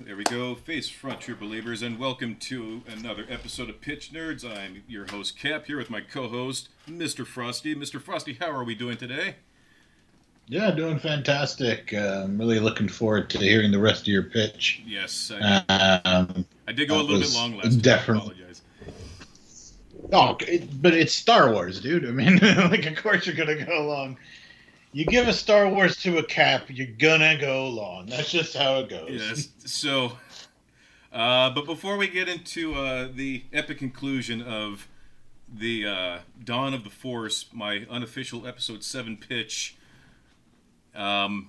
There we go. Face front, true believers, and welcome to another episode of Pitch Nerds. I'm your host, Cap, here with my co-host, Mr. Frosty. Mr. Frosty, how are we doing today? Yeah, doing fantastic. I'm really looking forward to hearing the rest of your pitch. Yes, Um, I did go a that little bit was long last time. I definitely. apologize. Oh, but it's Star Wars, dude. I mean, like, of course you're gonna go long. You give a Star Wars to a Cap, you're gonna go long. That's just how it goes. Yes. So, but before we get into the epic conclusion of the Dawn of the Force, my unofficial Episode 7 pitch, God,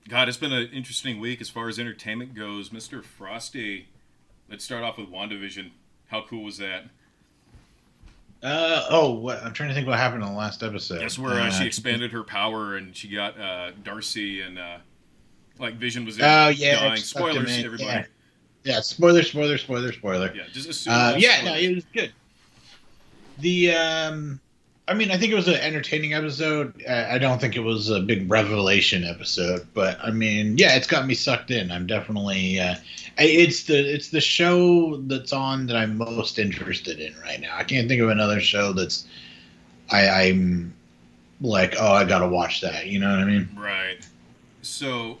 it's been an interesting week as far as entertainment goes. Mr. Frosty, let's start off with WandaVision. How cool was that? I'm trying to think what happened in the last episode. That's where she expanded her power and she got Darcy and like Vision was dying. Spoilers, everybody. Yeah. Spoiler. Yeah, just assume. No, it was good. I think it was an entertaining episode. I don't think it was a big revelation episode, but I mean, yeah, it's got me sucked in. I'm definitely. It's the show that's on that I'm most interested in right now. I can't think of another show that's. I'm like, oh, I gotta watch that. You know what I mean? Right. So,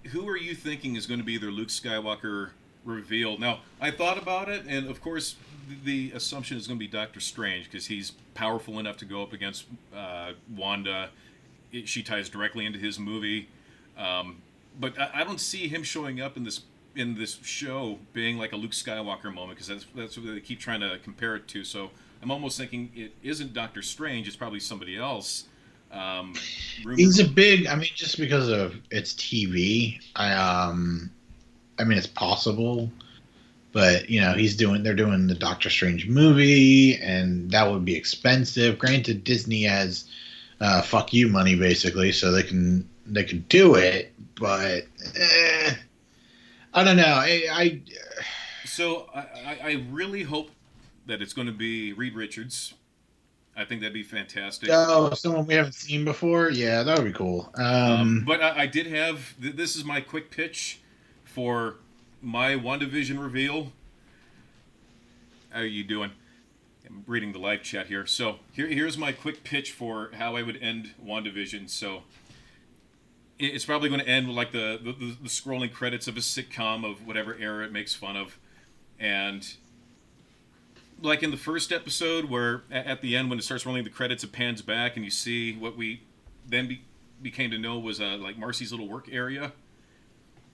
who are you thinking is going to be their Luke Skywalker reveal? Now, I thought about it, and of course, the assumption is going to be Doctor Strange because he's powerful enough to go up against Wanda. She ties directly into his movie, but I don't see him showing up in this show being like a Luke Skywalker moment because that's what they keep trying to compare it to. So I'm almost thinking it isn't Doctor Strange; it's probably somebody else. He's a big. I mean, just because of it's TV. I mean, it's possible. But, they're doing the Doctor Strange movie, and that would be expensive. Granted, Disney has fuck you money, basically, so they can do it, but I don't know. So I really hope that it's going to be Reed Richards. I think that'd be fantastic. Oh, someone we haven't seen before? Yeah, that would be cool. But I did have... This is my quick pitch for... my WandaVision reveal. How are you doing? I'm reading the live chat here. So here's my quick pitch for how I would end WandaVision. So it's probably going to end with like the scrolling credits of a sitcom of whatever era it makes fun of. And like in the first episode where at the end when it starts rolling the credits, it pans back and you see what we then became to know was like Marcy's little work area.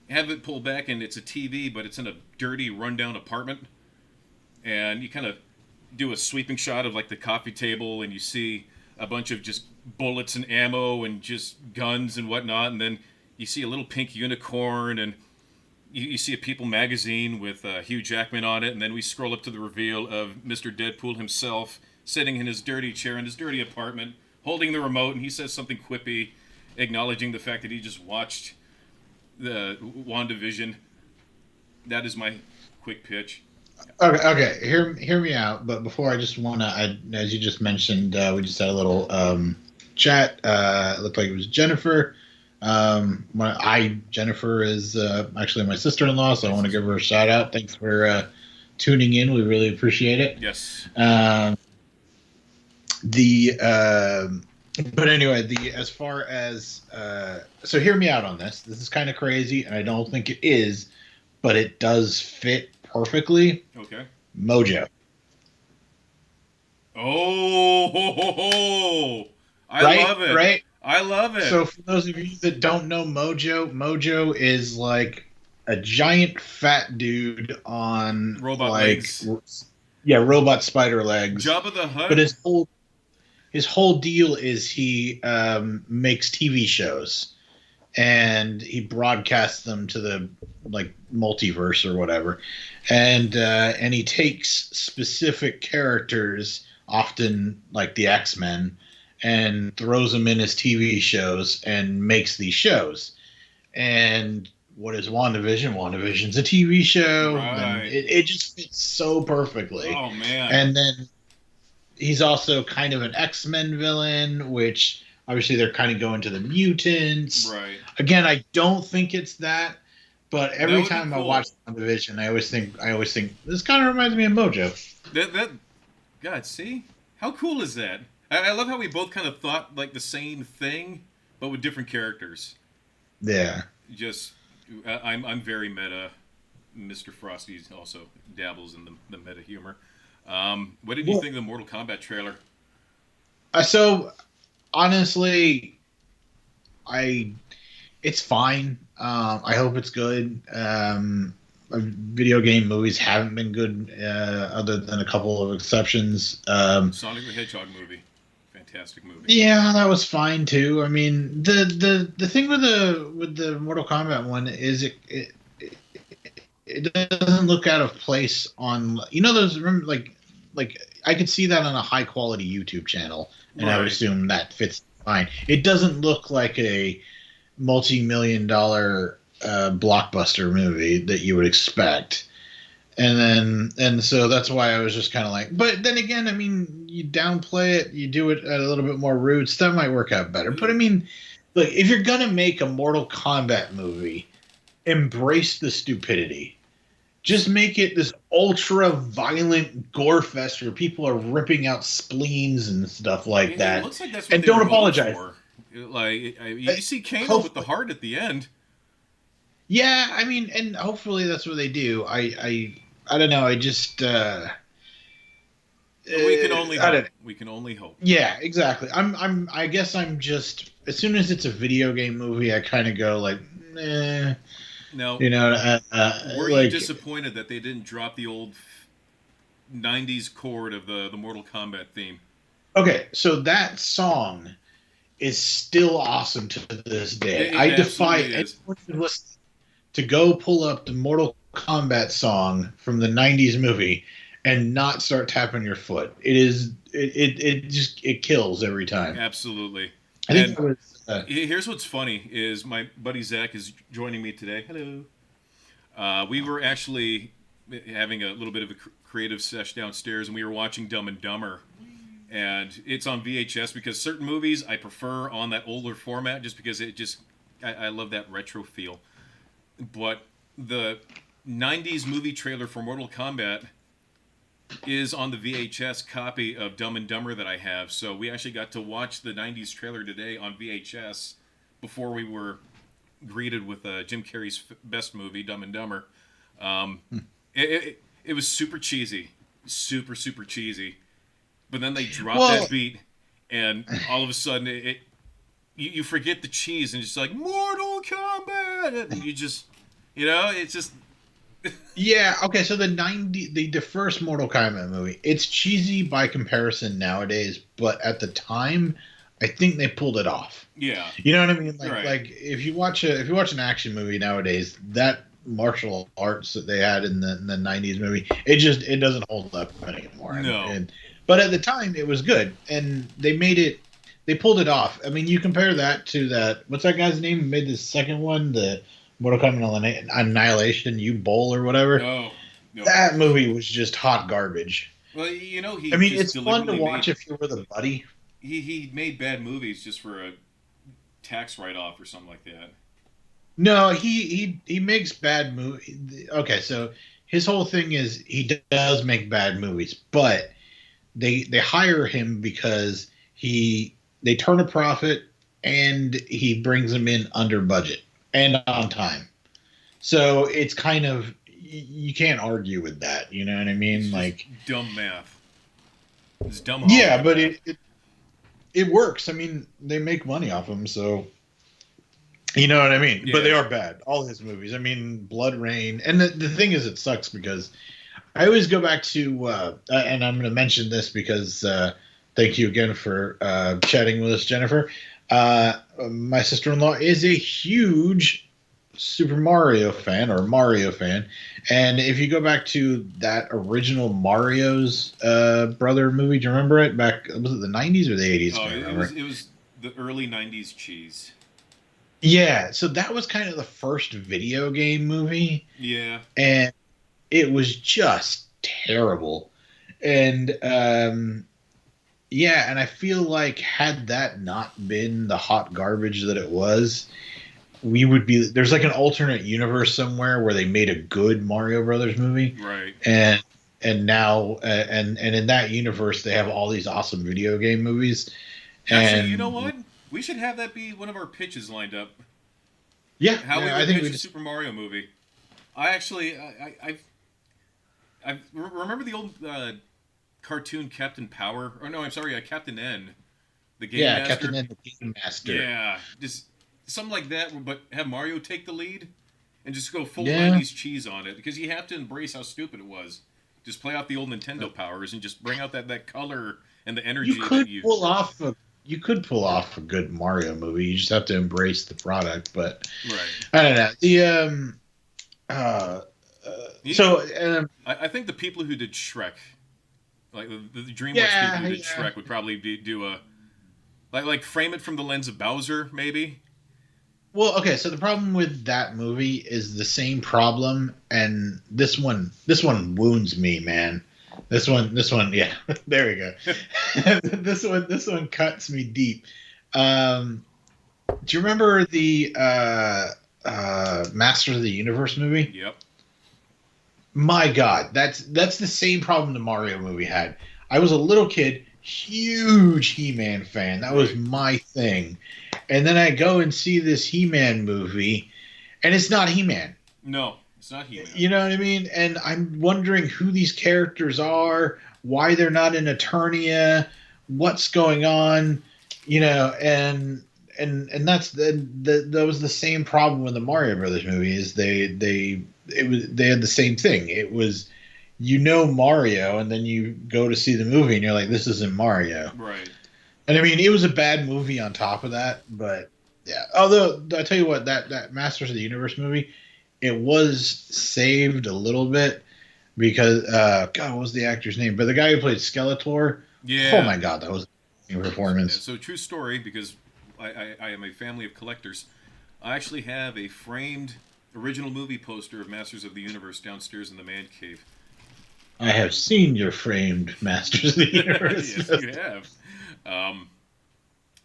Have it pulled back and it's a TV, but it's in a dirty, rundown apartment. And you kind of do a sweeping shot of like the coffee table and you see a bunch of just bullets and ammo and just guns and whatnot. And then you see a little pink unicorn and you see a People magazine with Hugh Jackman on it. And then we scroll up to the reveal of Mr. Deadpool himself sitting in his dirty chair in his dirty apartment, holding the remote. And he says something quippy, acknowledging the fact that he just watched the WandaVision. That is my quick pitch. Okay. Hear me out. But before, I just want to, as you just mentioned, we just had a little chat. It looked like it was Jennifer. Jennifer is actually my sister-in-law, so I want to give her a shout out. Thanks for tuning in. We really appreciate it. Yes. But anyway, as far as so hear me out on this. This is kind of crazy, and I don't think it is, but it does fit perfectly. Okay. Mojo. Oh, I love it. Right? I love it. So for those of you that don't know Mojo is like a giant fat dude on robot legs. Yeah, robot spider legs. Jabba the Hutt. But his whole deal is he makes TV shows and he broadcasts them to the like multiverse or whatever, and he takes specific characters, often like the X-Men, and throws them in his TV shows and makes these shows. And what is WandaVision? WandaVision's a TV show. Right. It just fits so perfectly. Oh man! And then he's also kind of an X-Men villain, which obviously they're kind of going to the mutants. Right. Again, I don't think it's that, But That every would be time I cool. watch WandaVision, I always think this kind of reminds me of Mojo. That God, see how cool is that? I love how we both kind of thought like the same thing, but with different characters. Yeah. Just I'm very meta. Mr. Frosty also dabbles in the meta humor. What did you Well, think of the Mortal Kombat trailer? so honestly, I it's fine. I hope it's good. Video game movies haven't been good, other than a couple of exceptions. Sonic the Hedgehog movie, fantastic movie. Yeah, that was fine too. I mean, the thing with the Mortal Kombat one is it doesn't look out of place on, those, remember, like I could see that on a high quality YouTube channel, and I would Right. assume that fits fine. It doesn't look like a multi-million-dollar blockbuster movie that you would expect. And so that's why I was just kind of like, but then again, I mean, you downplay it, you do it at a little bit more roots, that might work out better. But I mean, look, if you're gonna make a Mortal Kombat movie, embrace the stupidity. Just make it this ultra violent gore fest where people are ripping out spleens and stuff like It that, looks like that's what and they were don't going apologize. for. Like Uh, you see Kano with the Hopefully, heart at the end. yeah. I mean, and hopefully that's what they do. I don't know. I just We can only I don't hope. know. We can only hope. Yeah, exactly. I guess I'm just, as soon as it's a video game movie, I kind of go like, eh, Now, you know, were you like, disappointed that they didn't drop the old '90s chord of the Mortal Kombat theme? okay, so that song is still awesome to this day. It I defy absolutely is. anyone who listens to go pull up the Mortal Kombat song from the '90s movie and not start tapping your foot. It just it kills every time. Absolutely. I think And that was here's what's funny is my buddy Zach is joining me today. Hello. We were actually having a little bit of a creative sesh downstairs, and we were watching Dumb and Dumber. And it's on VHS because certain movies I prefer on that older format just because I love that retro feel. But the '90s movie trailer for Mortal Kombat is on the VHS copy of Dumb and Dumber that I have. So we actually got to watch the '90s trailer today on VHS before we were greeted with Jim Carrey's best movie, Dumb and Dumber. Um, it was super cheesy, super cheesy. But then they drop that well, beat, and all of a sudden you forget the cheese and it's like Mortal Kombat, and you just it's just yeah, okay, so the first Mortal Kombat movie, it's cheesy by comparison nowadays, but at the time, I think they pulled it off. yeah, You know what I mean? Like right. like if you watch an action movie nowadays, that martial arts that they had in the '90s movie, it doesn't hold up anymore. No. But at the time, it was good, and they pulled it off. I mean, you compare that to that, what's that guy's name who made the second one, the Mortal Kombat Annihilation, U Bowl or whatever. No, no. That movie was just hot garbage. Well, he I mean, just it's fun to deliberately watch made if you were the buddy. he made bad movies just for a tax write off or something like that. No, he makes bad movies. Okay, so his whole thing is he does make bad movies, but they hire him because they turn a profit and he brings them in under budget and on time. So it's kind of, you can't argue with that. You know what I It's mean? just Like, dumb math. It's dumb yeah, Hollywood but math. it works. I mean, they make money off him, so you know what I mean. But they Yeah. are bad. All his movies. I mean, Blood Rain. And the thing is, it sucks because I always go back to, and I'm going to mention this because thank you again for chatting with us, Jennifer. My sister-in-law is a huge Super Mario fan or Mario fan, and if you go back to that original Mario's brother movie, do you remember it? Back, was it the '90s or the '80s? Oh, Can't it remember. was the early '90s cheese. Yeah, so that was kind of the first video game movie, Yeah. and it was just terrible. And yeah, and I feel like had that not been the hot garbage that it was, we would be there's like an alternate universe somewhere where they made a good Mario Brothers movie, Right. and now and in that universe they have all these awesome video game movies, Actually, you know and what? We should have that be one of our pitches lined up. yeah, How we yeah, I would think pitch we a just Super Mario movie. I actually, remember the old cartoon Captain Power. Or no, I'm sorry, Captain N, the Game yeah, Captain Master. and the Game Master. Yeah, just something like that, but have Mario take the lead and just go full Yeah, '90s cheese on it because you have to embrace how stupid it was. Just play out the old Nintendo powers and just bring out that color and the you energy that could you. pull off a you could pull off a good Mario movie. You just have to embrace the product. But Right. I don't know. Uh, You, so I think the people who did Shrek, like the DreamWorks people yeah, who did yeah. Shrek, would probably do a like frame it from the lens of Bowser, maybe. Well, okay. So the problem with that movie is the same problem, and this one wounds me, man. This one, yeah. There we go. This one cuts me deep. Um, do you remember the Masters of the Universe movie? Yep. My God, that's the same problem the Mario movie had. I was a little kid, huge He-Man fan. That was Right. my thing. And then I go and see this He-Man movie, and it's not He-Man. No, it's not He-Man. You know what I mean? And I'm wondering who these characters are, why they're not in Eternia, what's going on, and that was the same problem with the Mario Brothers movie is they had the same thing. It was Mario, and then you go to see the movie, and you're like, this isn't Mario. Right. And I mean, it was a bad movie on top of that, but yeah. Although I tell you what, that Masters of the Universe movie, it was saved a little bit because God, what was the actor's name? But the guy who played Skeletor, oh Yeah. my God, that was a Yeah, performance. so true story because I am a family of collectors. I actually have a framed original movie poster of Masters of the Universe downstairs in the man cave. I have seen your framed Masters of the Universe. Yes, you have. Um,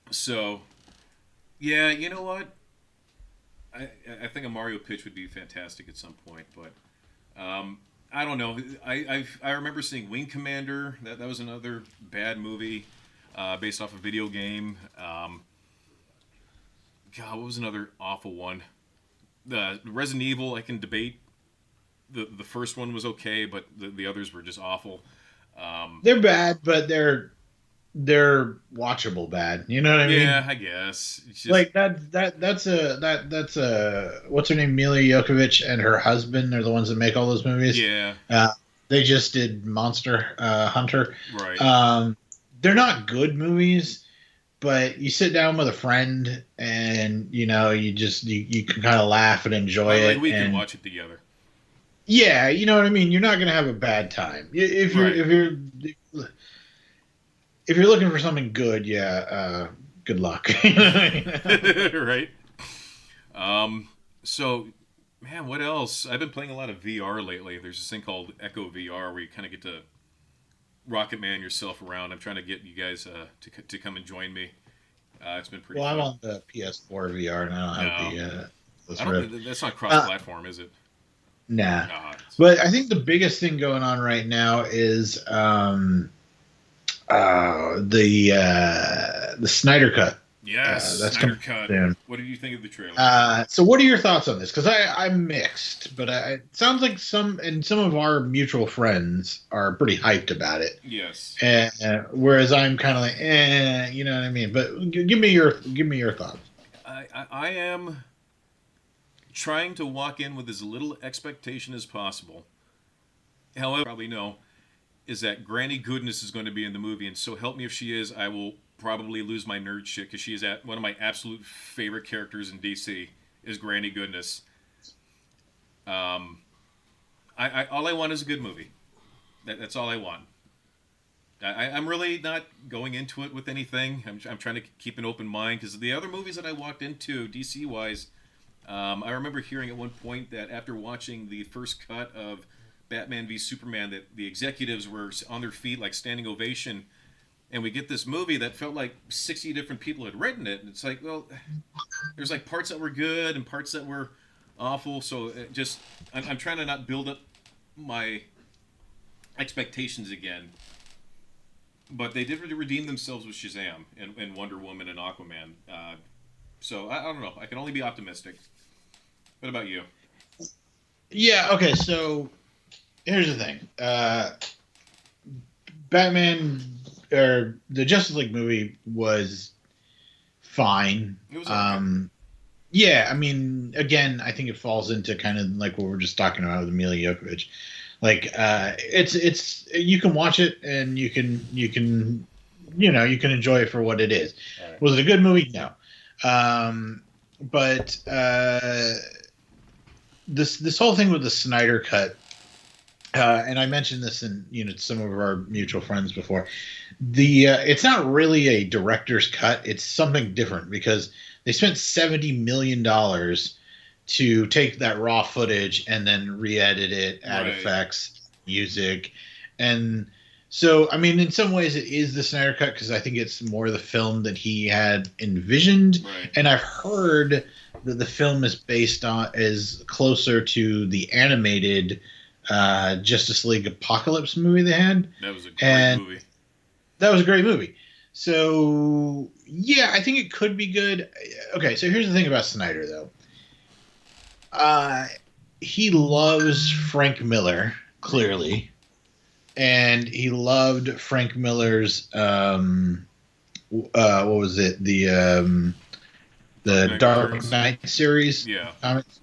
so yeah, you know what? I I think a Mario pitch would be fantastic at some point, but I don't know. I remember seeing Wing Commander. That was another bad movie based off a video game. God, what was another awful one? The Resident Evil. I can debate. The first one was okay, but the others were just awful. They're bad, but they're watchable bad. You know what I mean? Yeah, I guess it's just Like that's a what's her name, Mila Jokovic and her husband are the ones that make all those movies. yeah, Uh, they just did Monster Hunter. right. They're not good movies, but you sit down with a friend and you can kind of laugh and enjoy Like it. we can And watch it together. yeah, you know what I mean. You're not gonna have a bad time if you're Right. if you're looking for something good. Yeah, good luck. Right. So, man, what else? I've been playing a lot of VR lately. There's this thing called Echo VR where you kind of get to Rocket Man yourself around. I'm trying to get you guys to come and join me. It's been pretty Well, I'm fun. on the PS4 VR and I don't have No, this I Rift. don't. That's not Uh, cross-platform, is it? nah. No. But I think the biggest thing going on right now is the Snyder Cut. Yes, That's Snyder coming Cut. soon. What did you think of the trailer? So what are your thoughts on this? Because I'm mixed, but it sounds like some of our mutual friends are pretty hyped about it. Yes. Whereas I'm kind of like, you know what I mean. But give me your thoughts. I am trying to walk in with as little expectation as possible. However, you probably know is that Granny Goodness is going to be in the movie, and so help me if she is, I will probably lose my nerd shit because she is one of my absolute favorite characters in DC is Granny Goodness. I all I want is a good movie. That's all I want. I'm really not going into it with anything. I'm trying to keep an open mind because the other movies that I walked into DC wise, I remember hearing at one point that after watching the first cut of Batman v Superman, that the executives were on their feet like standing ovation and we get this movie that felt like 60 different people had written it, and it's like, well, there's like parts that were good and parts that were awful. So I'm trying to not build up my expectations again. But they did redeem themselves with Shazam and Wonder Woman and Aquaman. So I don't know. I can only be optimistic. What about you? Yeah. Okay. So here's the thing. Batman or the Justice League movie was fine. It was okay. Yeah, I mean, again, I think it falls into kind of like what we're just talking about with Mila Jovovich. Like, it's you can watch it and you can you can enjoy it for what it is. Right. Was it a good movie? No. But this whole thing with the Snyder cut, and I mentioned this in some of our mutual friends before. It's not really a director's cut. It's something different because they spent $70 million to take that raw footage and then re-edit it, add effects, music, and so I mean, in some ways, it is the Snyder cut because I think it's more the film that he had envisioned, and I've heard that the film is closer to the animated Justice League Apocalypse movie they had. That was a great movie. That was a great movie. So, yeah, I think it could be good. Okay, so here's the thing about Snyder, though. He loves Frank Miller, clearly. And he loved Frank Miller's, what was it? The Dark Knight series. Yeah. Comics.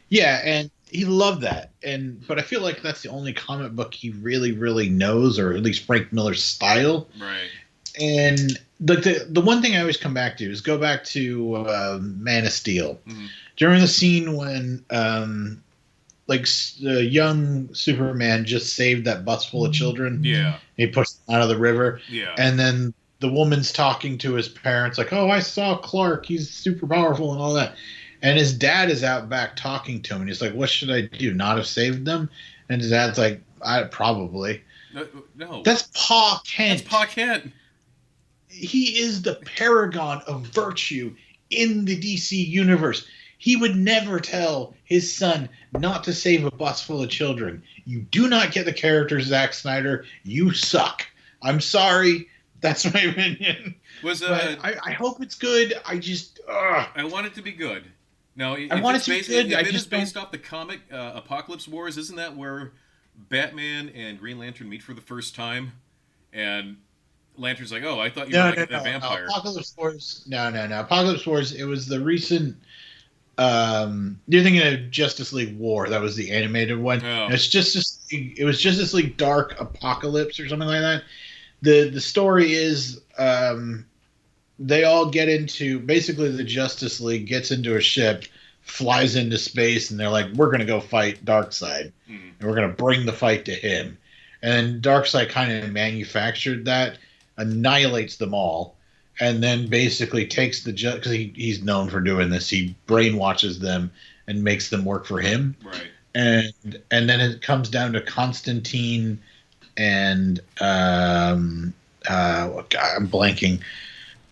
Yeah, and he loved that. But I feel like that's the only comic book he really, really knows, or at least Frank Miller's style. Right. And the one thing I always come back to is go back to Man of Steel. Mm-hmm. During the scene when young Superman just saved that bus full of children. Yeah. He pushed them out of the river. Yeah. And then the woman's talking to his parents like, "Oh, I saw Clark. He's super powerful and all that." And his dad is out back talking to him. And he's like, "What should I do? Not have saved them?" And his dad's like, "I probably." No. That's Pa Kent. That's Pa Kent. He is the paragon of virtue in the DC universe. He would never tell his son not to save a bus full of children. You do not get the character, Zack Snyder. You suck. I'm sorry. That's my opinion. I hope it's good. I want it to be good. No, I want it to be good. If it is based off the comic Apocalypse Wars, isn't that where Batman and Green Lantern meet for the first time? And Lantern's like, "Oh, I thought you were a vampire." Apocalypse Wars. No. Apocalypse Wars. It was the recent. You're thinking of Justice League War. That was the animated one. Oh. It was Justice League Dark Apocalypse or something like that. The story is they all get into basically the Justice League gets into a ship, flies into space, and they're like, "We're gonna go fight Darkseid, and we're gonna bring the fight to him." And Darkseid kind of manufactured that, annihilates them all, and then basically takes because he's known for doing this. He brainwashes them and makes them work for him. Right. And then it comes down to Constantine and I'm blanking.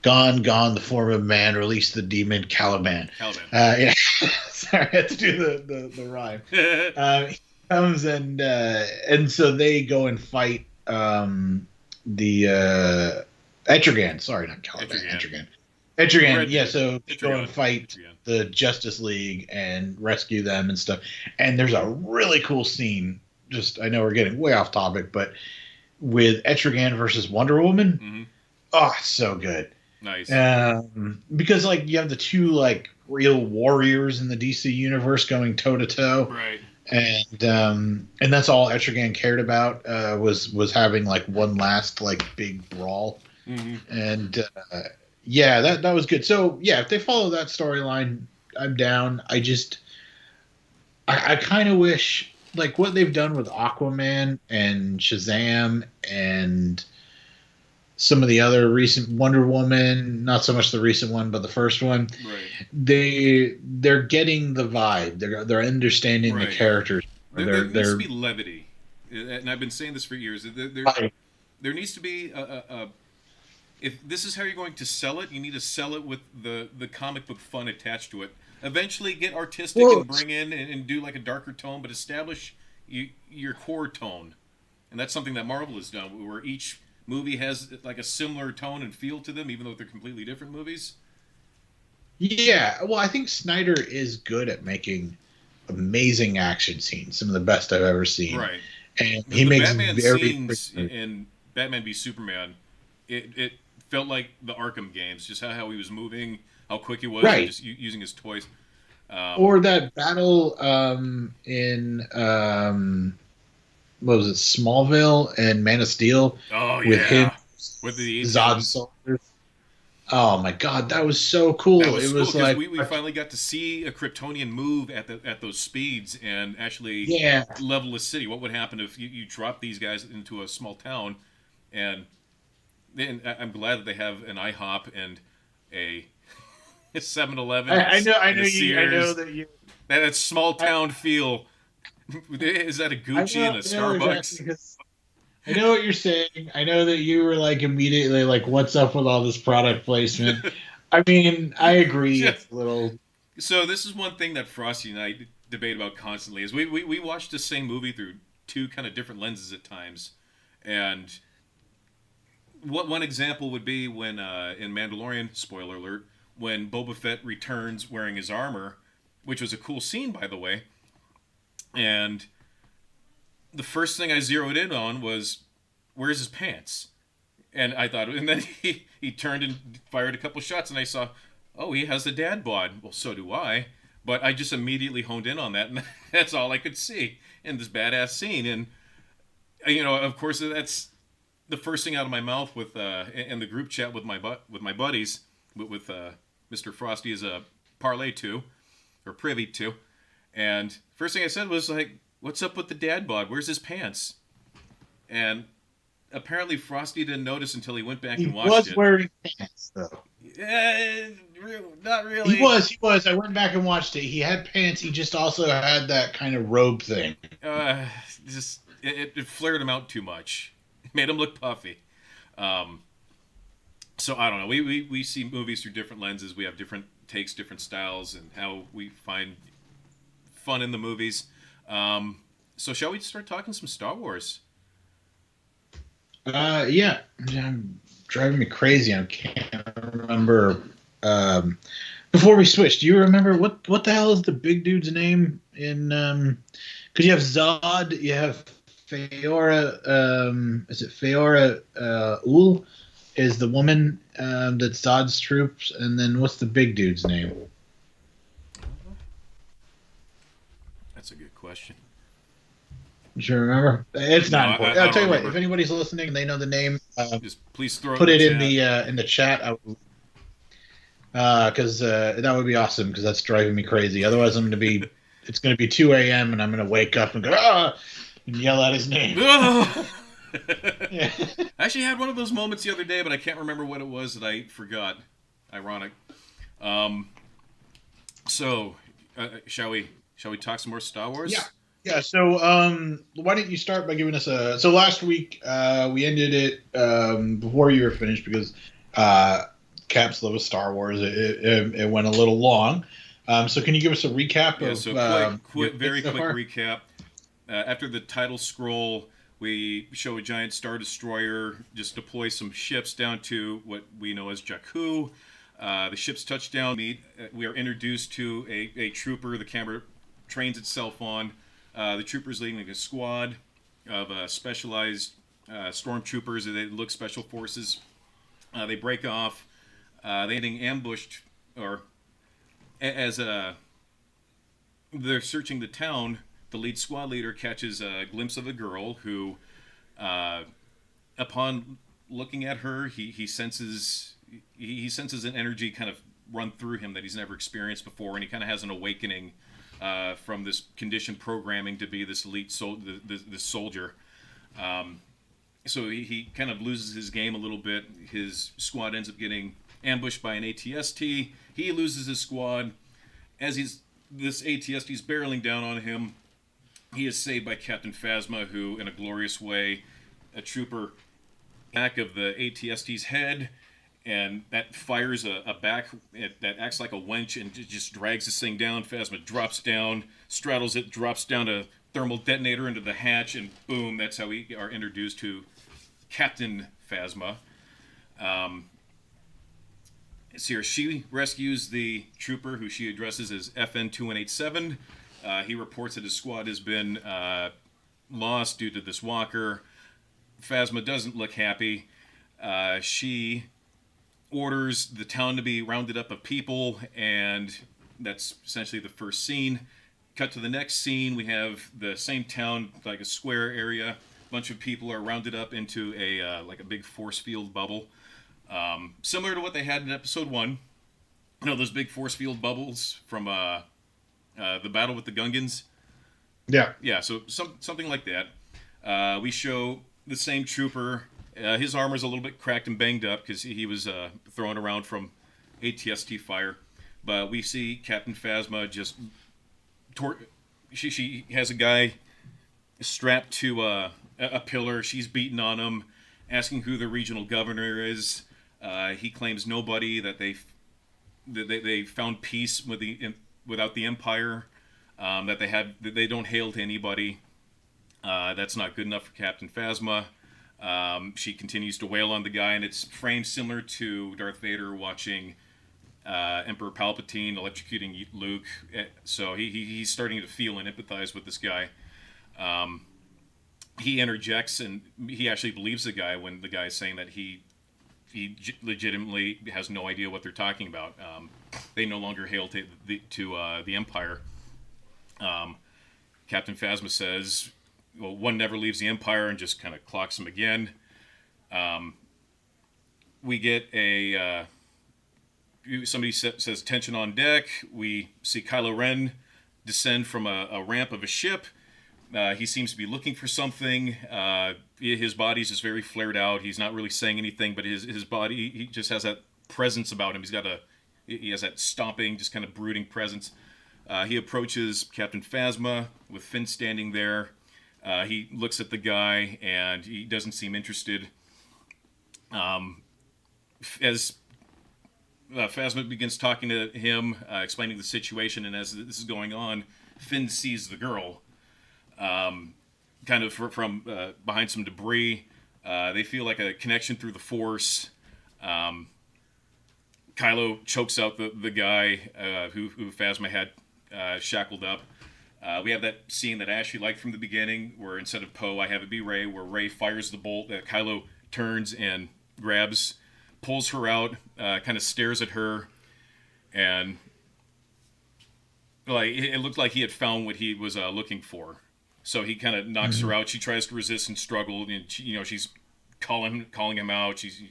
Gone, the form of man, release the demon, Caliban. Yeah. Sorry, I had to do the rhyme. He comes and so they go and fight the Etrigan. Sorry, not Caliban. Etrigan. Yeah, so they go and fight the Justice League and rescue them and stuff. And there's a really cool scene. I know we're getting way off topic, but with Etrigan versus Wonder Woman. Mm-hmm. Oh, so good. Nice. Because you have the two real warriors in the DC universe going toe to toe. Right. And that's all Etrigan cared about was having one last big brawl. Mm-hmm. And yeah, that was good. So yeah, if they follow that storyline, I'm down. I kind of wish what they've done with Aquaman and Shazam and some of the other recent Wonder Woman, not so much the recent one, but the first one. Right. They're getting the vibe. They're understanding the characters. There needs to be levity, and I've been saying this for years. There needs to be if this is how you're going to sell it, you need to sell it with the comic book fun attached to it. Eventually, get artistic Well, and bring in and do like a darker tone, but establish your core tone. And that's something that Marvel has done, where each movie has like a similar tone and feel to them, even though they're completely different movies. yeah. Well, I think Snyder is good at making amazing action scenes, some of the best I've ever seen, Right. and he The makes Batman very. scenes in Batman v Superman, it felt like the Arkham games, just how he was moving, how quick he was, and Right. just using his toys. Or that battle in what was it, Smallville and Man of Steel Oh with him, yeah, with the Zod ATMs. soldiers. Oh my god, that was so That cool! was It cool was because like, we finally got to see a Kryptonian move at those speeds and actually yeah, level a city. What would happen if you drop these guys into a small town? And then I'm glad that they have an IHOP and a 7-Eleven and I and know a you, I know Sears. that you, That small I, town feel. Is that a Gucci and a I know exactly Starbucks? because I know what you're saying. I know that you were like immediately like, "What's up with all this product placement?" I mean, I agree. Yeah. It's a little. So this is one thing that Frosty and I debate about constantly is we watch the same movie through two kind of different lenses at times. And what one example would be when in Mandalorian, spoiler alert, when Boba Fett returns wearing his armor, which was a cool scene by the way. And the first thing I zeroed in on was where's his pants? And I thought, and then he turned and fired a couple shots, and I saw, oh, he has the dad bod. Well, so do I. But I just immediately honed in on that, and that's all I could see in this badass scene. And of course, that's the first thing out of my mouth with in the group chat with my buddies with Mr. Frosty is a parlay to or privy to, and first thing I said was like, "What's up with the dad bod? Where's his pants?" And apparently Frosty didn't notice until he went back and He watched was it. wearing pants though. Not He really. was. He was. I went back and watched it. He had pants. He just also had that kind of robe thing. Uh, just it flared him out too much. It made him look puffy. Um, so I don't know. We see movies through different lenses. We have different takes, different styles, and how we find fun in the movies. So shall we start talking some Star Wars? Yeah, driving me crazy. I can't remember. Before we switch, do you remember what the hell is the big dude's name in? Because you have Zod, you have Feora. Is it Feora Ul? Is the woman that's Zod's troops, and then what's the big dude's name? That's a good question. Do you remember? It's No, not I important. I'll don't tell you what. remember. If anybody's listening and they know the name, Just please throw it in put the it chat. in the chat. Because that would be awesome. Because that's driving me crazy. Otherwise, I'm going to be. It's going to be 2 a.m. and I'm going to wake up and go and yell out his name. Yeah. I actually had one of those moments the other day, but I can't remember what it was that I forgot. Ironic. Um, so, shall we talk some more Star Wars? Yeah. Yeah. So, why don't you start by giving us a? So last week we ended it before you were finished because Cap's love of Star Wars it went a little long. So can you give us a recap Yeah. of So your very picks so quick far? recap. After the title scroll, we show a giant star destroyer just deploy some ships down to what we know as Jakku. The ships touch down. We are introduced to a trooper. The camera trains itself on. The troopers leading a squad of specialized stormtroopers. They look special forces. They break off. They getting ambushed, or as they're searching the town. The lead squad leader catches a glimpse of a girl who, upon looking at her, he senses an energy kind of run through him that he's never experienced before, and he kind of has an awakening from this conditioned programming to be this this soldier. So he kind of loses his game a little bit. His squad ends up getting ambushed by an ATST. He loses his squad. As this ATST's barreling down on him, he is saved by Captain Phasma, who, in a glorious way, a trooper back of the ATST's head, and that fires a back that acts like a winch and just drags this thing down. Phasma drops down, straddles it, drops down a thermal detonator into the hatch, and boom, that's how we are introduced to Captain Phasma. Here, she rescues the trooper who she addresses as FN 2187. He reports that his squad has been lost due to this walker. Phasma doesn't look happy. She orders the town to be rounded up of people, and that's essentially the first scene. Cut to the next scene, we have the same town, like a square area. A bunch of people are rounded up into a like a big force field bubble, similar to what they had in episode 1. You know, those big force field bubbles from the battle with the Gungans. Yeah, so something like that. We show the same trooper. His armor's a little bit cracked and banged up because he was thrown around from ATST fire. But we see Captain Phasma just... She has a guy strapped to a pillar. She's beating on him, asking who the regional governor is. He claims nobody, that they found peace without the Empire, that they don't hail to anybody. That's not good enough for Captain Phasma. She continues to wail on the guy, and it's framed similar to Darth Vader watching Emperor Palpatine electrocuting Luke. So he's starting to feel and empathize with this guy. He interjects, and he actually believes the guy when the guy is saying that he legitimately has no idea what they're talking about. They no longer hail to the Empire. Captain Phasma says, well, one never leaves the Empire, and just kind of clocks him again. We get somebody says attention on deck. We see Kylo Ren descend from a ramp of a ship. He seems to be looking for something. His body's just very flared out. He's not really saying anything, but his body, he just has that presence about him. He has that stomping, just kind of brooding presence. He approaches Captain Phasma with Finn standing there. He looks at the guy, and he doesn't seem interested. As Phasma begins talking to him, explaining the situation, and as this is going on, Finn sees the girl, kind of from behind some debris. They feel like a connection through the Force. Kylo chokes out the guy who Phasma had shackled up. We have that scene that I actually liked from the beginning, where instead of Poe, I have it be Rey, where Rey fires the bolt, that Kylo turns and grabs, pulls her out, kind of stares at her, and like it looked like he had found what he was looking for. So he kind of knocks her out. She tries to resist and struggle, and she's calling him out. She's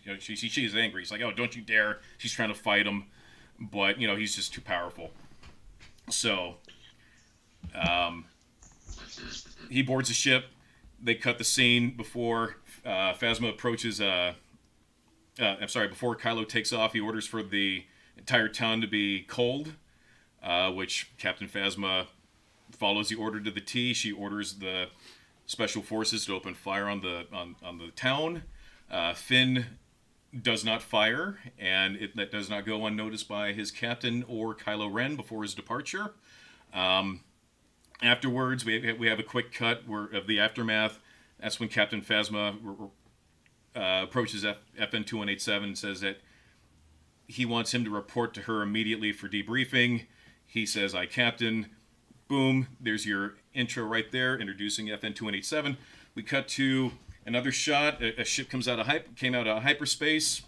angry. He's like, "Oh, don't you dare!" She's trying to fight him, but he's just too powerful. So he boards the ship. They cut the scene before Phasma approaches. Before Kylo takes off, he orders for the entire town to be cold, which Captain Phasma follows the order to the T. She orders the special forces to open fire on the town. Finn does not fire, and that does not go unnoticed by his captain or Kylo Ren before his departure. Afterwards, we have a quick cut of the aftermath. That's when Captain Phasma approaches FN 2187 and says that he wants him to report to her immediately for debriefing. He says, "I captain." Boom, there's your intro right there, introducing FN 2187. We cut to another shot. A ship came out of hyperspace.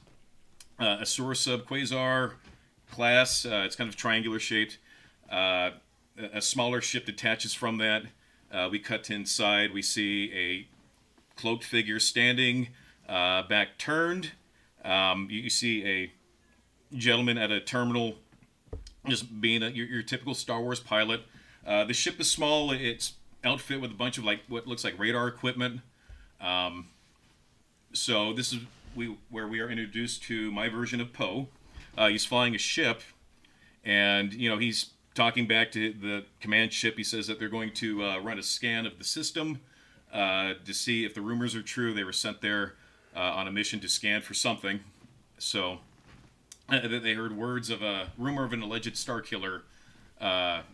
A Sura Sub Quasar class. It's kind of triangular shaped. A smaller ship detaches from that. We cut to inside. We see a cloaked figure standing, back turned. You see a gentleman at a terminal, just being your typical Star Wars pilot. The ship is small. It's outfit with a bunch of what looks like radar equipment. So this is where we are introduced to my version of Poe. He's flying a ship, and he's talking back to the command ship. He says that they're going to run a scan of the system to see if the rumors are true. They were sent there on a mission to scan for something. So that they heard words of a rumor of an alleged Star Killer that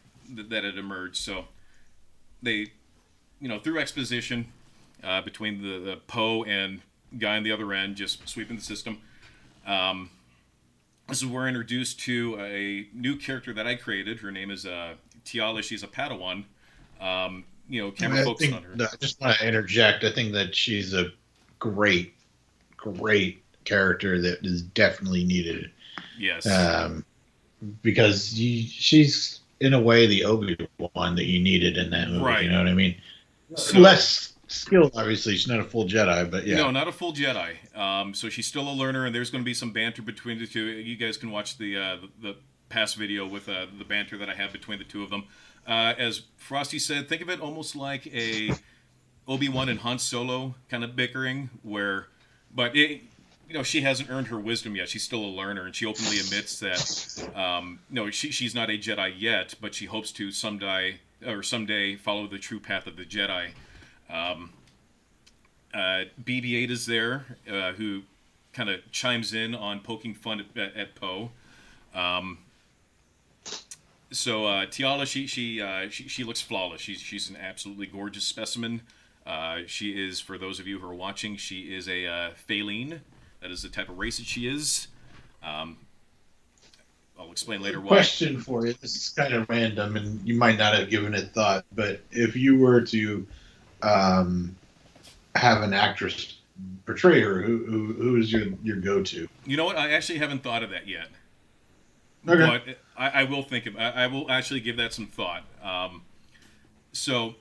had emerged. So they, through exposition between the Poe and guy on the other end, just sweeping the system. This is where we're introduced to a new character that I created. Her name is Tiala. She's a Padawan. Camera focused on her. I just want to interject. I think that she's a great, great character that is definitely needed. Yes. Because she's in a way the Obi-Wan that you needed in that movie. Right. You know what I mean? So, less skilled, obviously. She's not a full Jedi, but yeah. No, not a full Jedi. So she's still a learner, and there's going to be some banter between the two. You guys can watch the past video with the banter that I have between the two of them. As Frosty said, think of it almost like a Obi-Wan and Han Solo kind of bickering, but she hasn't earned her wisdom yet. She's still a learner, and she openly admits that she's not a Jedi yet, but she hopes to someday follow the true path of the Jedi. BB-8 is there, who kind of chimes in on poking fun at Poe. So Tiala, she looks flawless. She's an absolutely gorgeous specimen. She is, for those of you who are watching, she is a Phaline. That is the type of race that she is. I'll explain later why. Question for you. This is kind of random, and you might not have given it thought, but if you were to have an actress portray her, who is your go-to? You know what? I actually haven't thought of that yet. Okay. But I will think of. I will actually give that some thought. So,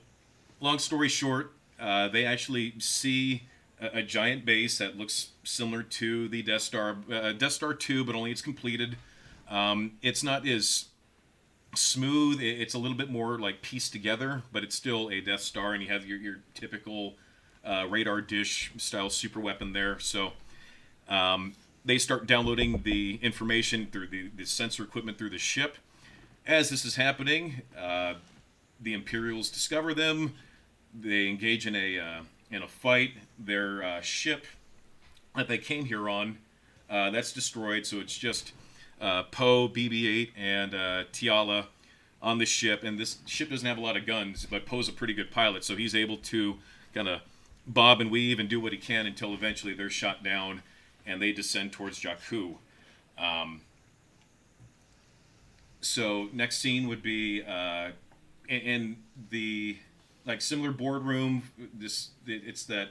long story short, they actually see a giant base that looks similar to the Death Star, Death Star 2, but only it's completed. It's not as smooth. It's a little bit more like pieced together, but it's still a Death Star, and you have your typical radar dish style super weapon there. So they start downloading the information through the sensor equipment through the ship. As this is happening, the Imperials discover them. They engage in a fight. Their ship that they came here on, that's destroyed. So it's just Poe, BB-8, and Tiala on the ship. And this ship doesn't have a lot of guns, but Poe's a pretty good pilot, so he's able to kind of bob and weave and do what he can until eventually they're shot down and they descend towards Jakku. So next scene would be in the similar boardroom. It's that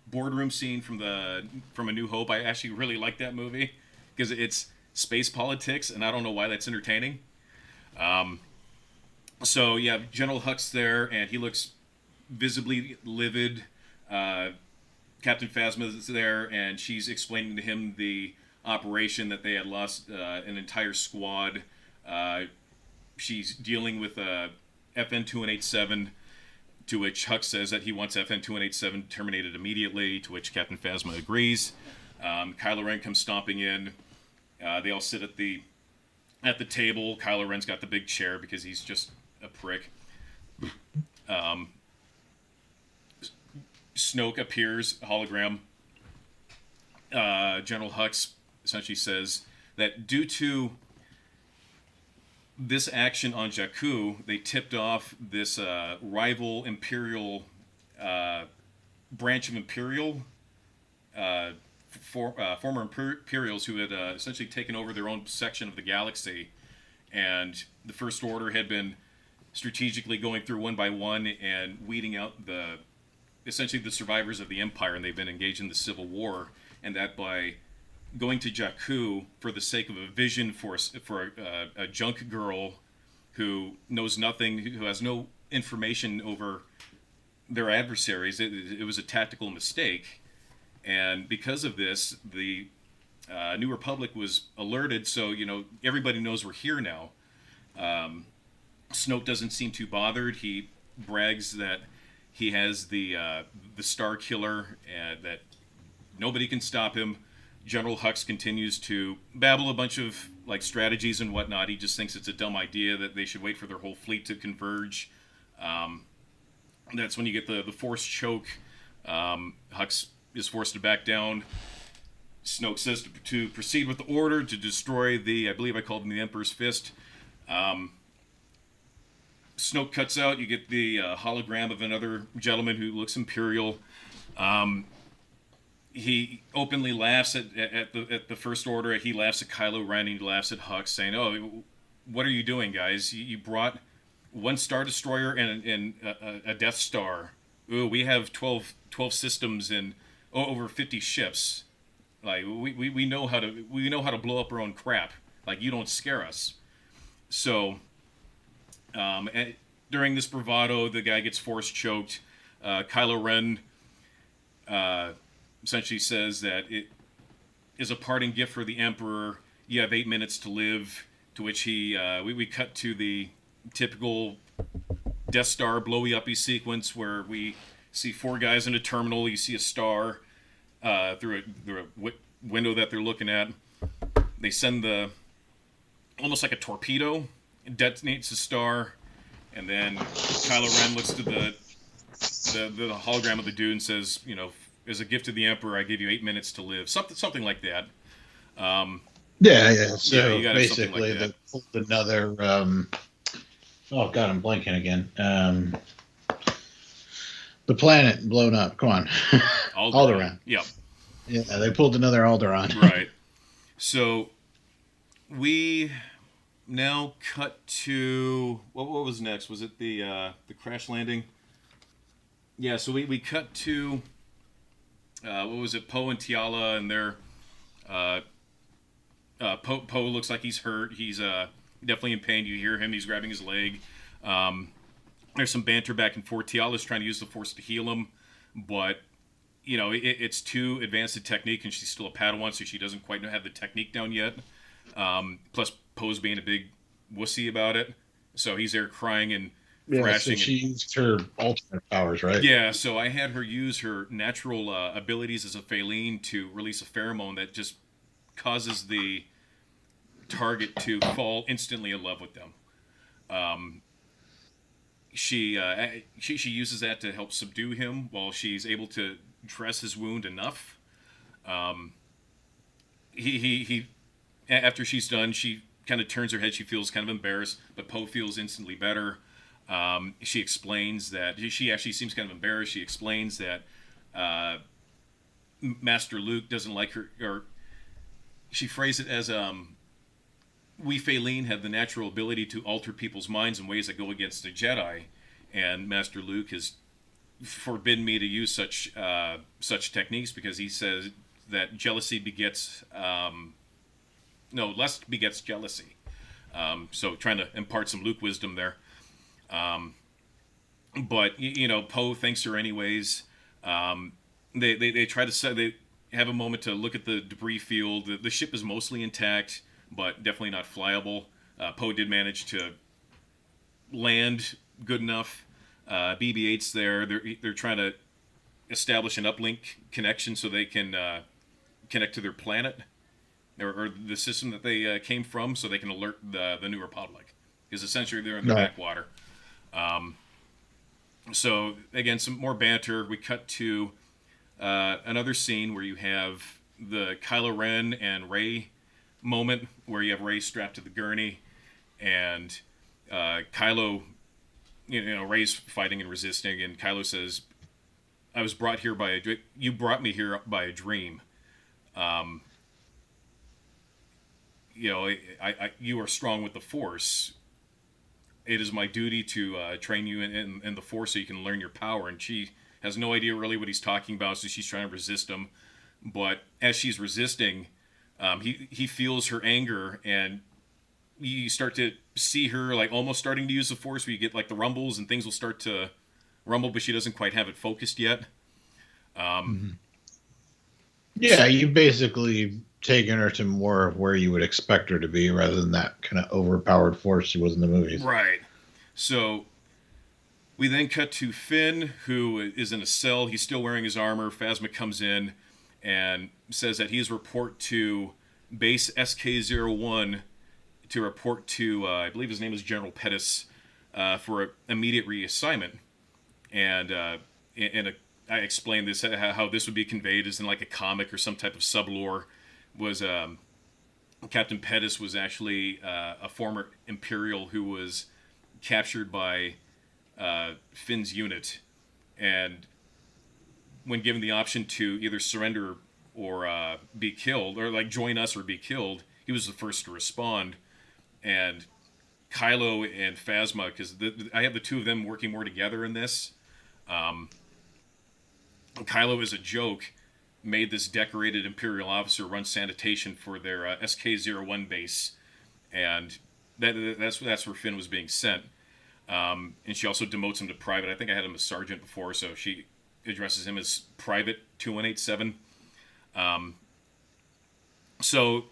boardroom scene from A New Hope. I actually really like that movie because it's space politics, and I don't know why that's entertaining. So yeah, General Hux there, and he looks visibly livid. Captain Phasma is there, and she's explaining to him the operation that they had lost an entire squad. She's dealing with FN-2187, to which Hux says that he wants FN-2187 terminated immediately, to which Captain Phasma agrees. Kylo Ren comes stomping in. They all sit at the table. Kylo Ren's got the big chair because he's just a prick. Snoke appears, hologram. General Hux essentially says that due to this action on Jakku, they tipped off this rival Imperial branch of Imperial, former Imperials who had essentially taken over their own section of the galaxy, and the First Order had been strategically going through one by one and weeding out essentially the survivors of the Empire, and they've been engaged in the Civil War, and that by going to Jakku for the sake of a vision for a junk girl who knows nothing, who has no information over their adversaries, it was a tactical mistake. And because of this, the New Republic was alerted, so everybody knows we're here now. Snoke doesn't seem too bothered. He brags that he has the Star Killer, and that nobody can stop him. General Hux continues to babble a bunch of strategies and whatnot. He just thinks it's a dumb idea that they should wait for their whole fleet to converge. That's when you get the force choke. Hux is forced to back down. Snoke says to proceed with the order to destroy the, I believe I called him the Emperor's Fist. Snoke cuts out. You get the hologram of another gentleman who looks imperial. He openly laughs at the First Order. He laughs at Kylo Ren. He laughs at Hux, saying, "Oh, what are you doing, guys? You brought one Star Destroyer and a Death Star. Ooh, we have 12 systems and over 50 ships. Like we know how to blow up our own crap. Like, you don't scare us." So, during this bravado, the guy gets force choked. Kylo Ren essentially says that it is a parting gift for the Emperor. You have 8 minutes to live. To which we cut to the typical Death Star blowy uppy sequence where we see 4 guys in a terminal. You see a star through a window that they're looking at. They send almost like a torpedo. It detonates the star, and then Kylo Ren looks to the hologram of the dude and says, as a gift to the Emperor, I give you 8 minutes to live. Something like that. Yeah. So you gotta have something basically, like that. they pulled another. Oh God, I'm blanking again. The planet blown up. Come on, Alderaan. Yeah. Yeah, they pulled another Alderaan. Right. So we now cut to what was next? Was it the crash landing? Yeah. So we cut to what was it? Poe and Tiala, and their Poe looks like he's hurt. He's definitely in pain. You hear him. He's grabbing his leg. There's some banter back and forth. Tiala's trying to use the Force to heal him, but it's too advanced a technique, and she's still a Padawan, so she doesn't quite have the technique down yet. Plus, Poe's being a big wussy about it, so he's there crying and thrashing. So she used her alternate powers, right? Yeah, so I had her use her natural abilities as a Phaleen to release a pheromone that just causes the target to fall instantly in love with them. She uses that to help subdue him while she's able to dress his wound enough. He after she's done, she kind of turns her head. She feels kind of embarrassed, but Poe feels instantly better. She explains that she actually seems kind of embarrassed. She explains that Master Luke doesn't like her, or she phrased it as we Phaleen have the natural ability to alter people's minds in ways that go against the Jedi, and Master Luke has forbidden me to use such techniques because he says that jealousy begets lust begets jealousy. So trying to impart some Luke wisdom there. But Poe thanks her anyways. They try to they have a moment to look at the debris field. The ship is mostly intact, but definitely not flyable. Poe did manage to land good enough. BB-8's there. They're trying to establish an uplink connection so they can connect to their planet or the system that they came from, so they can alert the New Republic. Because essentially they're in the backwater. So again, some more banter. We cut to another scene where you have the Kylo Ren and Rey moment, where you have Rey strapped to the gurney, and Kylo, Rey's fighting and resisting, and Kylo says, "I was brought here by you brought me here by a dream. You are strong with the Force. It is my duty to train you in the Force so you can learn your power." And she has no idea really what he's talking about, so she's trying to resist him. But as she's resisting, he feels her anger, and you start to see her like almost starting to use the Force, where you get like the rumbles and things will start to rumble, but she doesn't quite have it focused yet. Yeah, you basically taken her to more of where you would expect her to be, rather than that kind of overpowered Force she was in the movies. Right. So we then cut to Finn, who is in a cell. He's still wearing his armor. Phasma comes in and says that he's report to base SK-01 to report to, I believe his name is General Pettis, for immediate reassignment. And I explained this, how this would be conveyed as in like a comic or some type of sublore. was Captain Pettis was actually a former Imperial who was captured by Finn's unit, and when given the option to either surrender or be killed, or like join us or be killed, he was the first to respond. And Kylo and Phasma, because I have the two of them working more together in this. Um, Kylo, as a joke, made this decorated Imperial officer run sanitation for their SK-01 base, and that's where Finn was being sent. And she also demotes him to private. I think I had him as sergeant before, so she addresses him as Private 2187. So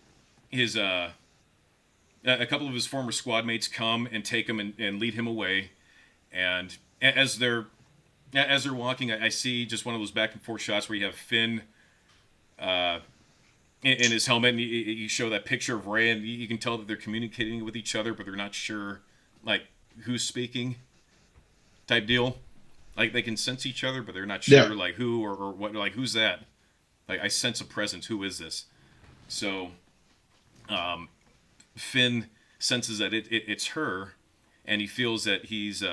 his a couple of his former squad mates come and take him and lead him away. And as they're walking, I see just one of those back and forth shots where you have Finn in his helmet, and you show that picture of Rey, and you can tell that they're communicating with each other, but they're not sure, like, who's speaking, type deal. Like, they can sense each other, but they're not sure, like, who or what, like, who's that? Like, I sense a presence. Who is this? So, Finn senses that it's her, and he feels that he's,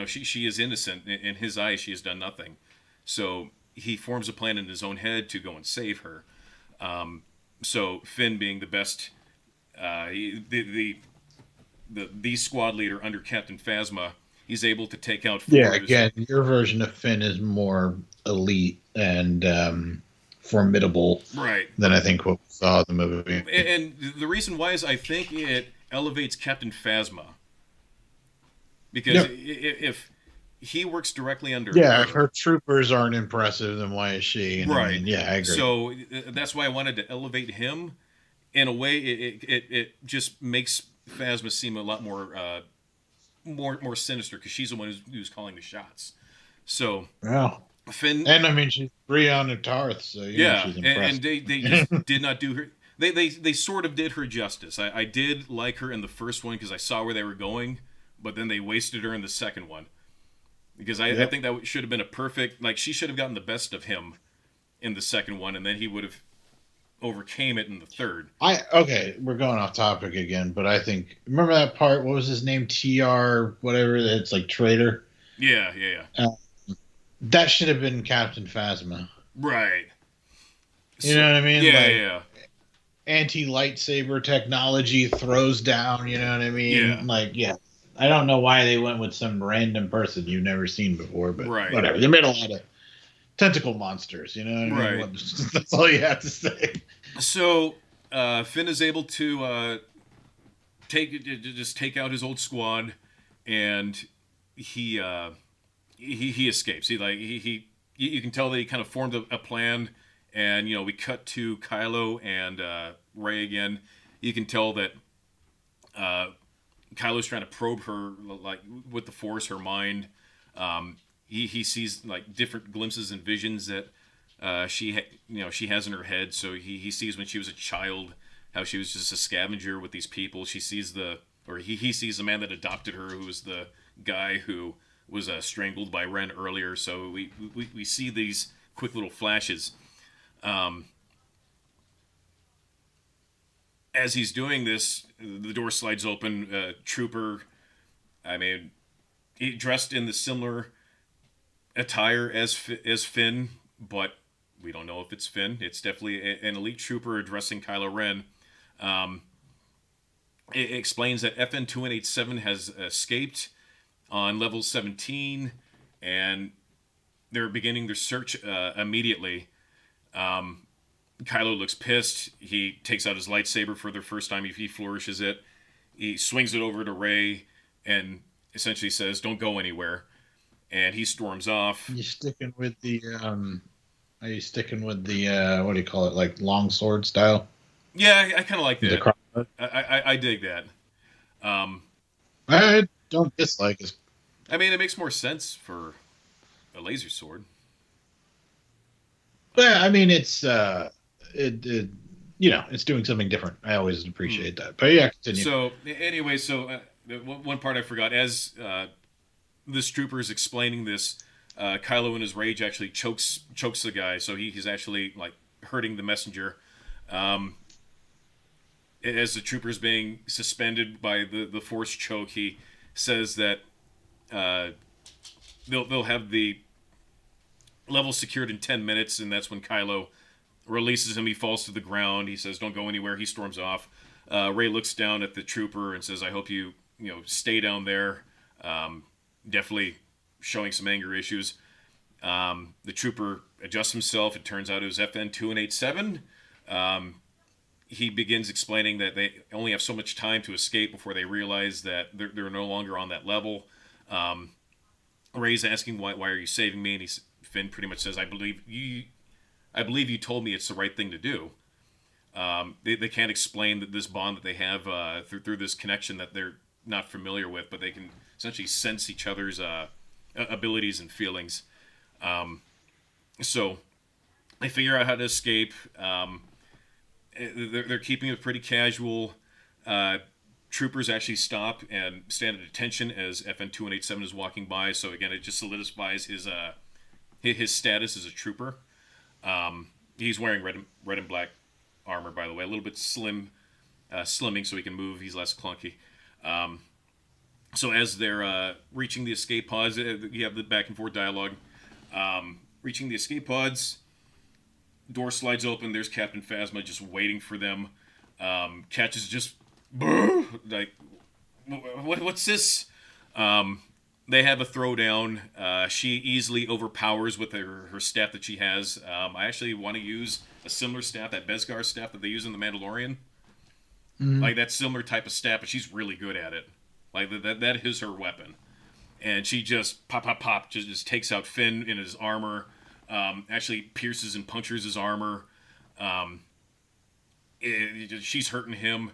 she is innocent. In his eyes, she has done nothing. So he forms a plan in his own head to go and save her. So Finn, being the best, the squad leader under Captain Phasma, he's able to take out. Yeah, again, your version of Finn is more elite and formidable, right, than I think what we saw in the movie. And the reason why is I think it elevates Captain Phasma, because if he works directly under her. If her troopers aren't impressive, then why is she? Right. I mean, I agree. So that's why I wanted to elevate him. In a way, it just makes Phasma seem a lot more sinister, because she's the one who's calling the shots. So Finn, and I mean, she's Brianna of Tarth, so she's impressive. And they just did not do her. They sort of did her justice. I did like her in the first one because I saw where they were going, but then they wasted her in the second one. Because I think that should have been a perfect, like, she should have gotten the best of him in the second one, and then he would have overcame it in the third. We're going off topic again, but I think, remember that part, what was his name, TR whatever, that's like traitor? Yeah. That should have been Captain Phasma. Right. You know what I mean? Yeah. Anti-lightsaber technology throws down, you know what I mean? Yeah. I don't know why they went with some random person you've never seen before, but whatever. They made a lot of tentacle monsters, you know what I mean? That's all you have to say. So Finn is able to take out his old squad, and he escapes. You can tell that he kind of formed a plan, and we cut to Kylo and Rey again. You can tell that Kylo's trying to probe her, like, with the Force, her mind. He sees, like, different glimpses and visions that she has in her head. So he sees when she was a child how she was just a scavenger with these people. He sees the man that adopted her, who was the guy who was strangled by Ren earlier. So we see these quick little flashes. As he's doing this, the door slides open. Trooper, he dressed in the similar attire as Finn, but we don't know if it's Finn. It's definitely an elite trooper addressing Kylo Ren. It explains that FN-2187 has escaped on level 17, and they're beginning their search immediately. Kylo looks pissed. He takes out his lightsaber for the first time. He flourishes it. He swings it over to Rey and essentially says, "Don't go anywhere." And he storms off. You sticking with the Are you sticking with the what do you call it, like long sword style? Yeah, I kind of like that. I dig that. I don't dislike it. I mean, it makes more sense for a laser sword. Yeah, I mean, it's it's doing something different. I always appreciate that. But yeah, continue. So anyway, one part I forgot, as this trooper is explaining this, Kylo in his rage actually chokes the guy, so he's actually, like, hurting the messenger. Um, as the trooper's being suspended by the force choke, he says that uh, they'll have the level secured in 10 minutes, and that's when Kylo releases him. He falls to the ground. He says, "Don't go anywhere." He storms off. Rey looks down at the trooper and says, "I hope you stay down there." Definitely showing some anger issues. The trooper adjusts himself. It turns out it was FN 287. He begins explaining that they only have so much time to escape before they realize that they're no longer on that level. Rey's asking, why are you saving me? And Finn pretty much says, I believe you told me it's the right thing to do. They can't explain this bond that they have through this connection that they're not familiar with, but they can essentially sense each other's abilities and feelings. So they figure out how to escape. They're keeping it pretty casual. Troopers actually stop and stand at attention as FN 2187 is walking by. So again, it just solidifies his status as a trooper. He's wearing red and black armor, by the way, a little bit slimming so he can move. He's less clunky. So as they're reaching the escape pods, you have the back and forth dialogue. Reaching the escape pods, door slides open. There's Captain Phasma just waiting for them. Catches just like, what's this? They have a throwdown. She easily overpowers with her staff that she has. I actually want to use a similar staff, that Beskar staff that they use in The Mandalorian. Mm-hmm. Like that similar type of staff, but she's really good at it. Like that is her weapon. And she just pop, just takes out Finn in his armor. Actually pierces and punctures his armor. She's hurting him.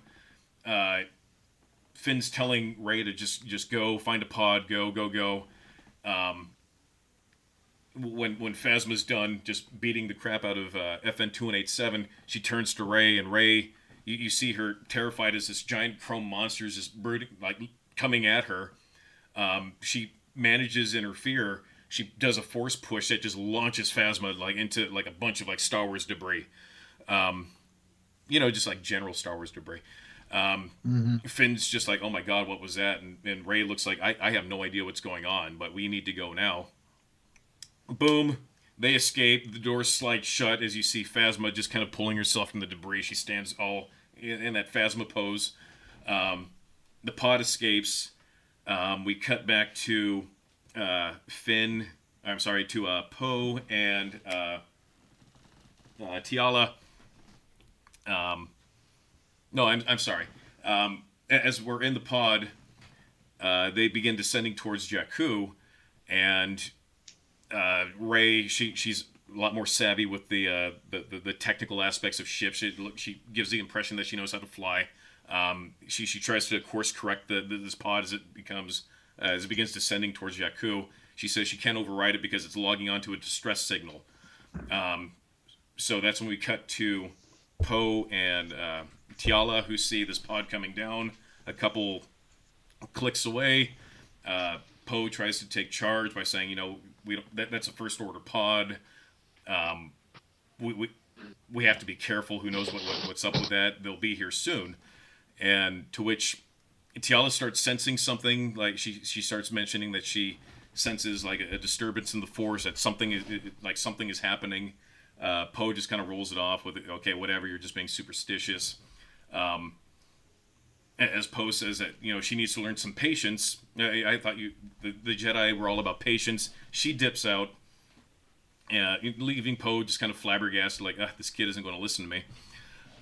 Finn's telling Rey to just go find a pod, go. When Phasma's done just beating the crap out of FN 2187, she turns to Rey, and Rey, you see her terrified as this giant chrome monster is just coming at her. She manages in her fear. She does a force push that just launches Phasma into a bunch of Star Wars debris. Just like general Star Wars debris. Finn's just like, oh my god, what was that? And Rey looks like, I have no idea what's going on, but we need to go now. Boom. They escape. The doors slide shut as you see Phasma just kind of pulling herself from the debris. She stands all in that Phasma pose. The pod escapes. We cut back to Finn. I'm sorry, to Poe and Tiala. No, I'm sorry. As we're in the pod, they begin descending towards Jakku, and Rey, she's a lot more savvy with the technical aspects of ships. She gives the impression that she knows how to fly. She tries to course correct this pod as it begins descending towards Jakku. She says she can't override it because it's logging onto a distress signal. So that's when we cut to Poe and Tiala, who see this pod coming down a couple clicks away. Poe tries to take charge by saying, that's a first order pod. We have to be careful. Who knows what's up with that? They'll be here soon. And to which Tiala starts sensing something. Like she starts mentioning that she senses like a disturbance in the force, that something is happening. Poe just kind of rolls it off with, okay, whatever, you're just being superstitious. As Poe says that, she needs to learn some patience. I thought the Jedi were all about patience. She dips out, leaving Poe just kind of flabbergasted, like, this kid isn't going to listen to me.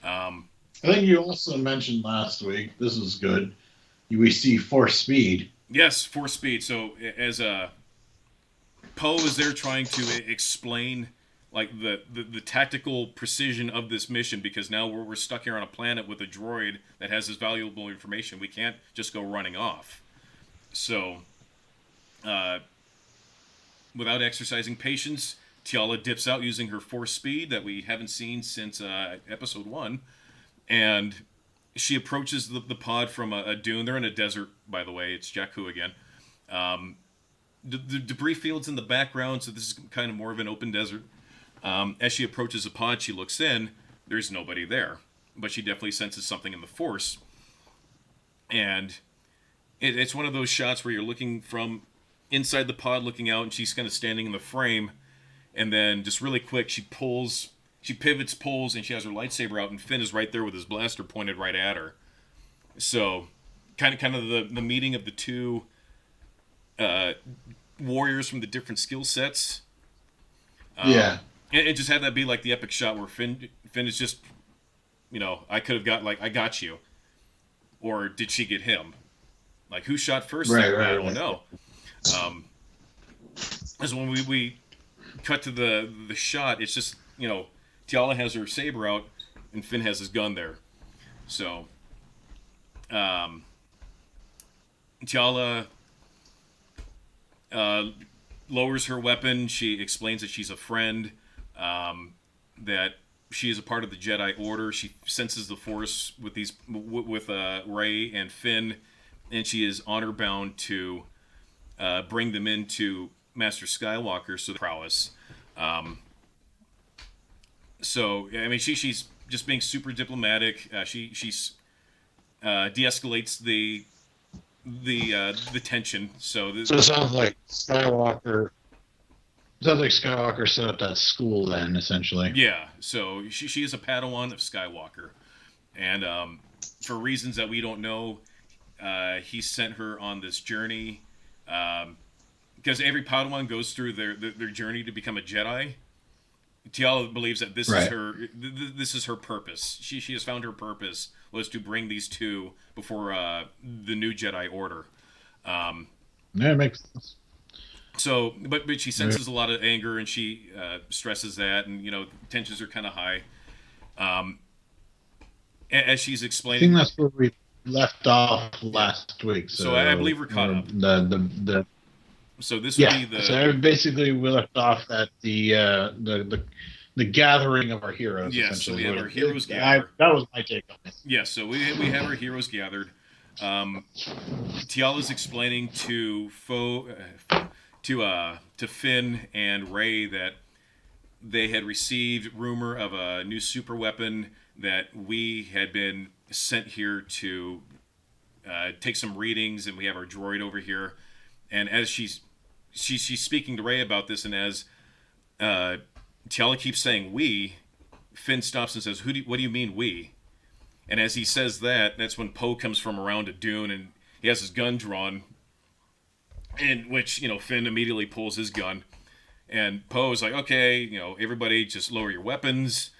I think you also mentioned last week, this is good, we see force speed. Yes, force speed. So as Poe is there trying to explain like the tactical precision of this mission, because now we're stuck here on a planet with a droid that has this valuable information. We can't just go running off. So, without exercising patience, Tiala dips out using her force speed that we haven't seen since episode 1, and she approaches the pod from a dune. They're in a desert, by the way. It's Jakku again. The debris fields in the background, so this is kind of more of an open desert. As she approaches the pod, she looks in. there's nobody there. But she definitely senses something in the Force. And it's one of those shots where you're looking from inside the pod looking out, and she's kind of standing in the frame. And then just really quick, she pivots, pulls, and she has her lightsaber out, and Finn is right there with his blaster pointed right at her. So, kind of the meeting of the two warriors from the different skill sets. Yeah. And just have that be like the epic shot where Finn is just, I could have got, like, I got you. Or did she get him? Like, who shot first there? I don't know. As when we cut to the shot, it's just, Tiala has her saber out and Finn has his gun there. So, Tiala lowers her weapon. She explains that she's a friend, that she is a part of the Jedi Order. She senses the Force with Rey and Finn, and she is honor bound to bring them into Master Skywalker. So the prowess. So I mean, she's just being super diplomatic. She's de-escalates the tension. So it sounds like Skywalker. Sounds like Skywalker set up that school then, essentially. Yeah. So she is a Padawan of Skywalker, and for reasons that we don't know, he sent her on this journey. Because every Padawan goes through their journey to become a Jedi. Tiala believes that this is her. This is her purpose. She has found her purpose was to bring these two before the new Jedi Order. Yeah, it makes sense. So, but she senses a lot of anger, and she stresses that, and tensions are kind of high. As she's explaining, I think that's where we left off last week. So I believe we're caught up. So this would be the. So basically, we left off at the gathering of our heroes. Yes, so we have our heroes gathered. That was my take on it. Yes, so we have our heroes gathered. Tiala's explaining to Finn and Rey that they had received rumor of a new super weapon, that we had been sent here to take some readings, and we have our droid over here. And as she's speaking to Rey about this, and as Tiala keeps saying "we," Finn stops and says, "What do you mean we?" And as he says that, that's when Poe comes from around a dune, and he has his gun drawn. In which Finn immediately pulls his gun, and Poe's like, "Okay, everybody, just lower your weapons."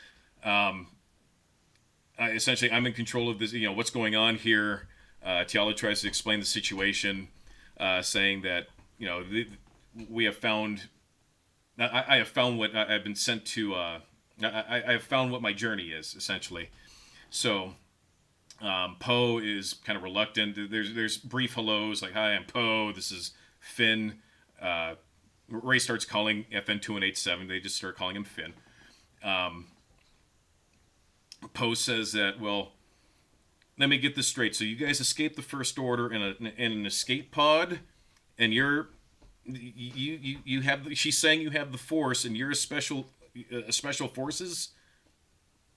Essentially, I'm in control of this. What's going on here. Tiala tries to explain the situation. Saying that we have found. I have found what I've been sent to. I have found what my journey is, essentially. So Poe is kind of reluctant. There's brief hellos like, "Hi, I'm Poe. This is Finn." Rey starts calling FN 2187. They just start calling him Finn. Poe says that, well, let me get this straight. So you guys escaped the First Order in an escape pod, and you have. She's saying you have the Force, and you're a special forces.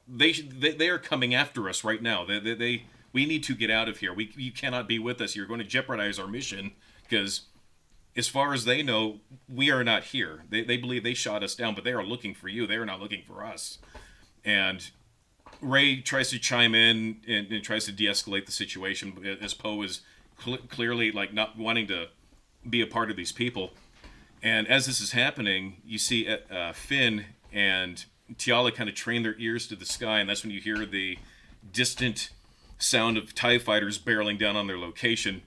They are coming after us right now. We need to get out of here. You cannot be with us. You're going to jeopardize our mission, because as far as they know, we are not here. They believe they shot us down, but they are looking for you. They are not looking for us. And Rey tries to chime in and tries to de-escalate the situation, as Poe is clearly like not wanting to be a part of these people. And as this is happening, you see Finn and Tiala kind of train their ears to the sky, and that's when you hear the distant sound of TIE fighters barreling down on their location.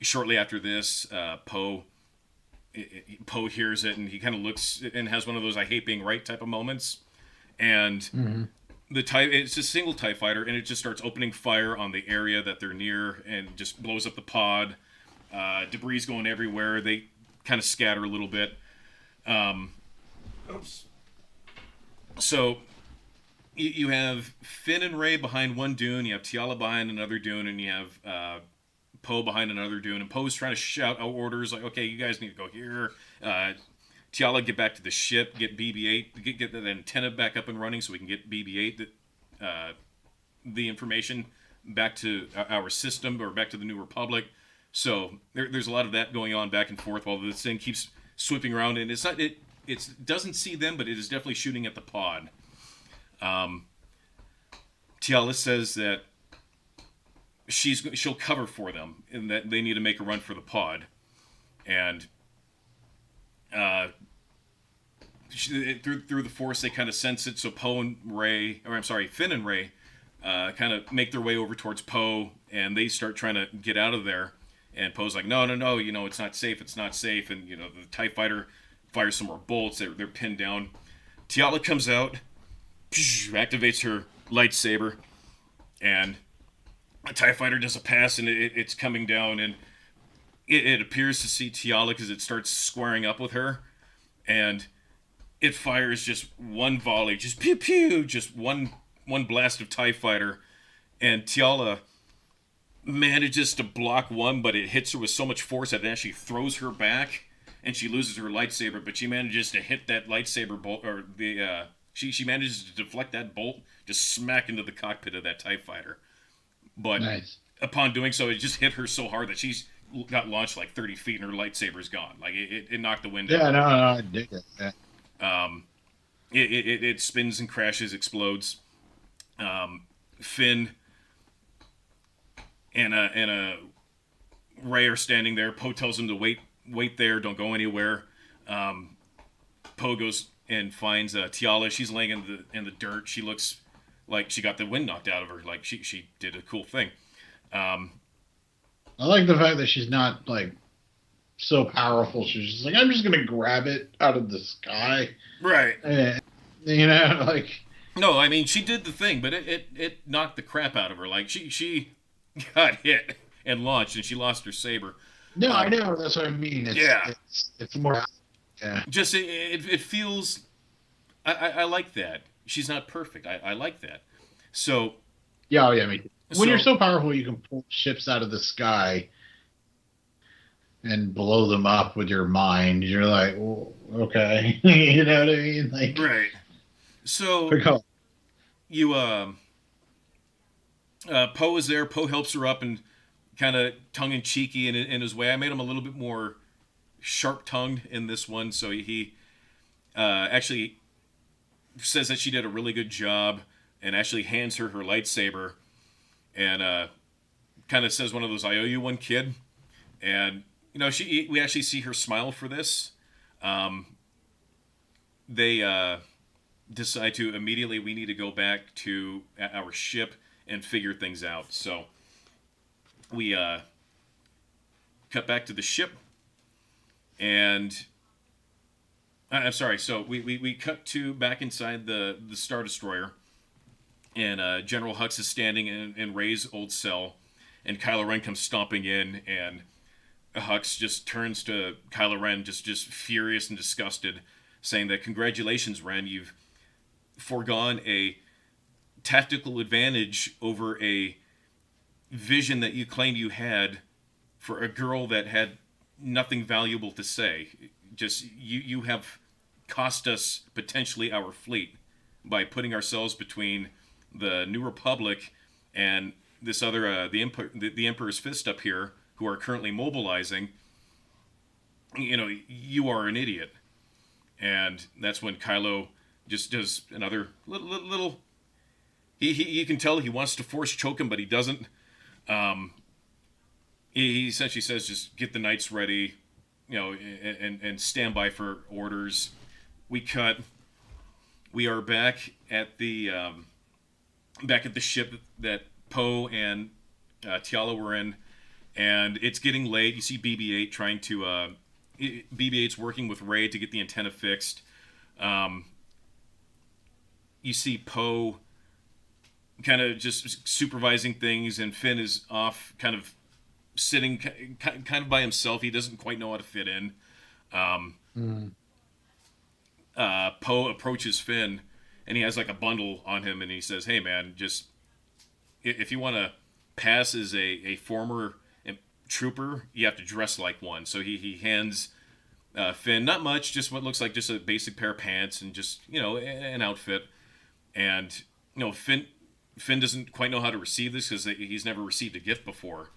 Shortly after this, Poe hears it, and he kind of looks and has one of those "I hate being right" type of moments. And it's a single TIE fighter, and it just starts opening fire on the area that they're near, and just blows up the pod. Debris going everywhere. They kind of scatter a little bit. Oops. So you have Finn and Rey behind one dune, you have Tiala behind another dune, and you have Poe behind another dune. And Poe's trying to shout out orders like, "Okay, you guys need to go here." T'Challa get back to the ship, get BB-8, get the antenna back up and running so we can get BB-8 the information back to our system or back to the New Republic. So there's a lot of that going on back and forth while this thing keeps swooping around, and it doesn't see them, but it is definitely shooting at the pod. T'Challa says that she'll cover for them, and that they need to make a run for the pod, and through the Force they kind of sense it. So Finn and Rey, kind of make their way over towards Poe, and they start trying to get out of there. And Poe's like, no, it's not safe, and the TIE fighter fires some more bolts. They're pinned down. T'Challa comes out, activates her lightsaber, and a TIE fighter does a pass, and it's coming down, and it appears to see T'Challa because it starts squaring up with her, and it fires just one volley, just pew pew, just one blast of TIE fighter, and T'Challa manages to block one, but it hits her with so much force that it actually throws her back, and she loses her lightsaber. But she manages to hit that lightsaber bolt, or she manages to deflect that bolt, just smack into the cockpit of that TIE fighter. But nice. Upon doing so, it just hit her so hard that she's got launched like 30 feet, and her lightsaber's gone. Like it knocked the wind out. Yeah, no, I dig it. Yeah. It spins and crashes, explodes. Finn and Rey are standing there. Poe tells him to wait there, don't go anywhere. Poe goes and finds T'Challa. She's laying in the dirt. She looks like she got the wind knocked out of her. Like she did a cool thing. I like the fact that she's not like so powerful. She's just like, I'm just gonna grab it out of the sky, right? Like. No, I mean, she did the thing, but it knocked the crap out of her. Like she got hit and launched, and she lost her saber. No, I know. That's what I mean. It's more. Yeah. Just it feels. I like that. She's not perfect. I like that. So. Yeah. Oh yeah. I mean, when you're so powerful, you can pull ships out of the sky and blow them up with your mind. You're like, well, okay, you know what I mean? Like, right. So you Poe is there. Poe helps her up and kind of tongue in cheeky in his way. I made him a little bit more sharp tongued in this one, so he actually says that she did a really good job and actually hands her lightsaber and kind of says one of those, "I owe you one, kid." And we actually see her smile for this. They decide to immediately, we need to go back to our ship and figure things out. So we cut back to the ship, and I'm sorry. So we cut to back inside the Star Destroyer, and General Hux is standing in Rey's old cell, and Kylo Ren comes stomping in, and Hux just turns to Kylo Ren, just furious and disgusted, saying that, "Congratulations, Ren, you've foregone a tactical advantage over a vision that you claimed you had for a girl that had nothing valuable to say. Just you have cost us potentially our fleet by putting ourselves between the New Republic and this other the Emperor's Fist up here, who are currently mobilizing. You are an idiot." And that's when Kylo just does another little you can tell he wants to force choke him, but he doesn't. He essentially says, just get the knights ready, and stand by for orders. We are back at the ship that Poe and T'Challa were in, and it's getting late. You see BB-8 trying to BB-8's working with Rey to get the antenna fixed. You see Poe kind of just supervising things, and Finn is off kind of sitting kind of by himself. He doesn't quite know how to fit in. Poe approaches Finn, and he has like a bundle on him, and he says, "Hey man, just if you want to pass as a former trooper, you have to dress like one." So he hands Finn, not much, just what looks like just a basic pair of pants and just an outfit. And Finn doesn't quite know how to receive this because he's never received a gift before.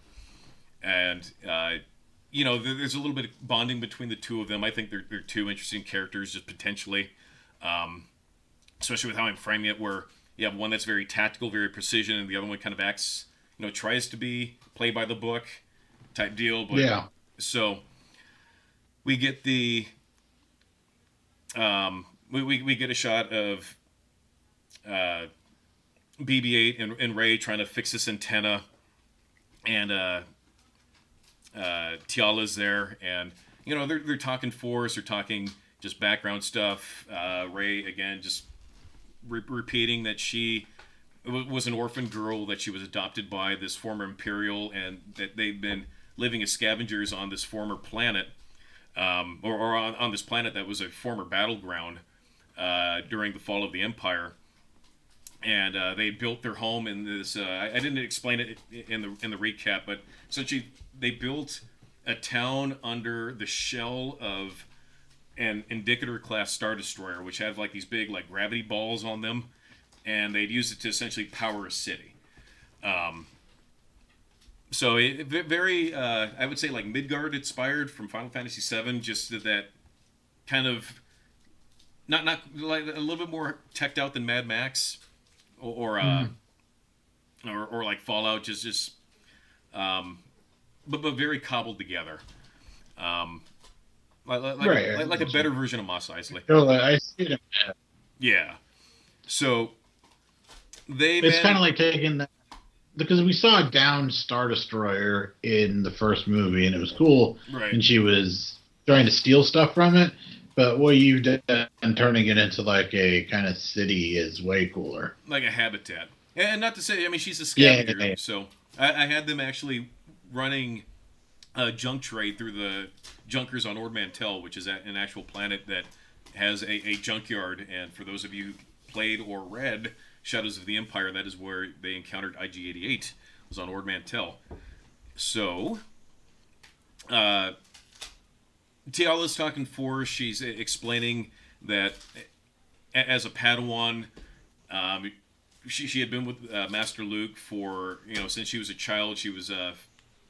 And there's a little bit of bonding between the two of them. I think they're two interesting characters, just potentially, especially with how I'm framing it, where you have one that's very tactical, very precision, and the other one kind of acts, tries to be play by the book type deal. But Yeah. so we get the we get a shot of BB-8 and Ray trying to fix this antenna, and Tiala's there, and they're talking Force, they're talking just background stuff. Ray again just repeating that she was an orphan girl, that she was adopted by this former Imperial, and that they've been living as scavengers on this former planet, or on this planet that was a former battleground during the fall of the Empire. And they built their home in this. I didn't explain it in the recap, but essentially they built a town under the shell of an Indicator class Star Destroyer, which had like these big like gravity balls on them, and they'd use it to essentially power a city. So it very, I would say like Midgard inspired from Final Fantasy VII, just that kind of not like a little bit more teched out than Mad Max. Or like Fallout, just but very cobbled together, like a better version of Mos Eisley. No, I see it. Yeah. So it's kind of like taking that, because we saw a downed Star Destroyer in the first movie, and it was cool, right? And she was trying to steal stuff from it. But what you've done turning it into like a kind of city is way cooler. Like a habitat. And not to say, I mean, she's a scavenger. Yeah. So I had them actually running a junk trade through the Junkers on Ord Mantell, which is an actual planet that has a junkyard. And for those of you who played or read Shadows of the Empire, that is where they encountered IG-88, was on Ord Mantell. So Tiala's talking Force. She's explaining that as a Padawan, she had been with Master Luke for, since she was a child. She was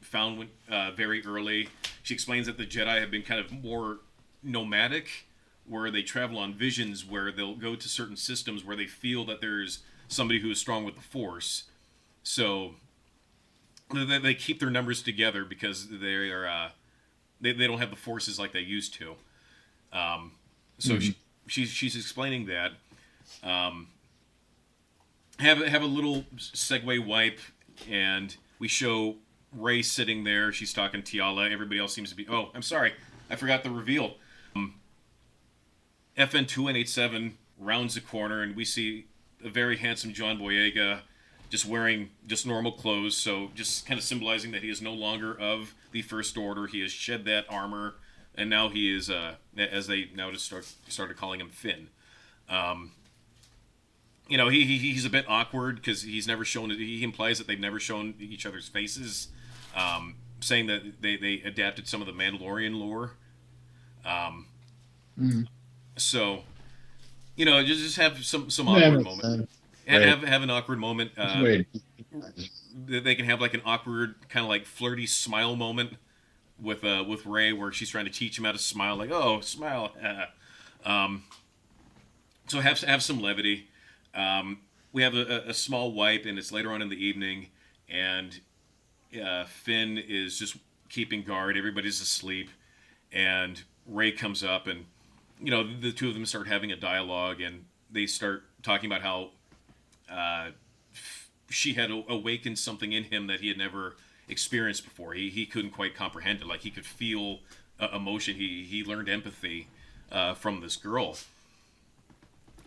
found very early. She explains that the Jedi have been kind of more nomadic, where they travel on visions, where they'll go to certain systems where they feel that there's somebody who is strong with the Force. So they keep their numbers together because they are... They don't have the forces like they used to. So she's explaining that. Have a little segue wipe, and we show Rey sitting there. She's talking Tiala. Everybody else seems to be... Oh, I'm sorry. I forgot the reveal. FN-2187 rounds the corner, and we see a very handsome John Boyega just wearing just normal clothes, so just kind of symbolizing that he is no longer of the First Order. He has shed that armor, and now he is, as they now just started calling him, Finn. He's a bit awkward because he's never shown it. He implies that they've never shown each other's faces, saying that they adapted some of the Mandalorian lore. So, just have some awkward moment. Have an awkward moment. They can have like an awkward kind of like flirty smile moment with Rey, where she's trying to teach him how to smile, like, oh, smile. So have some levity. We have a small wipe, and it's later on in the evening, and Finn is just keeping guard. Everybody's asleep, and Rey comes up, and the two of them start having a dialogue, and they start talking about how she had awakened something in him that he had never experienced before. He couldn't quite comprehend it. Like, he could feel emotion. He learned empathy from this girl.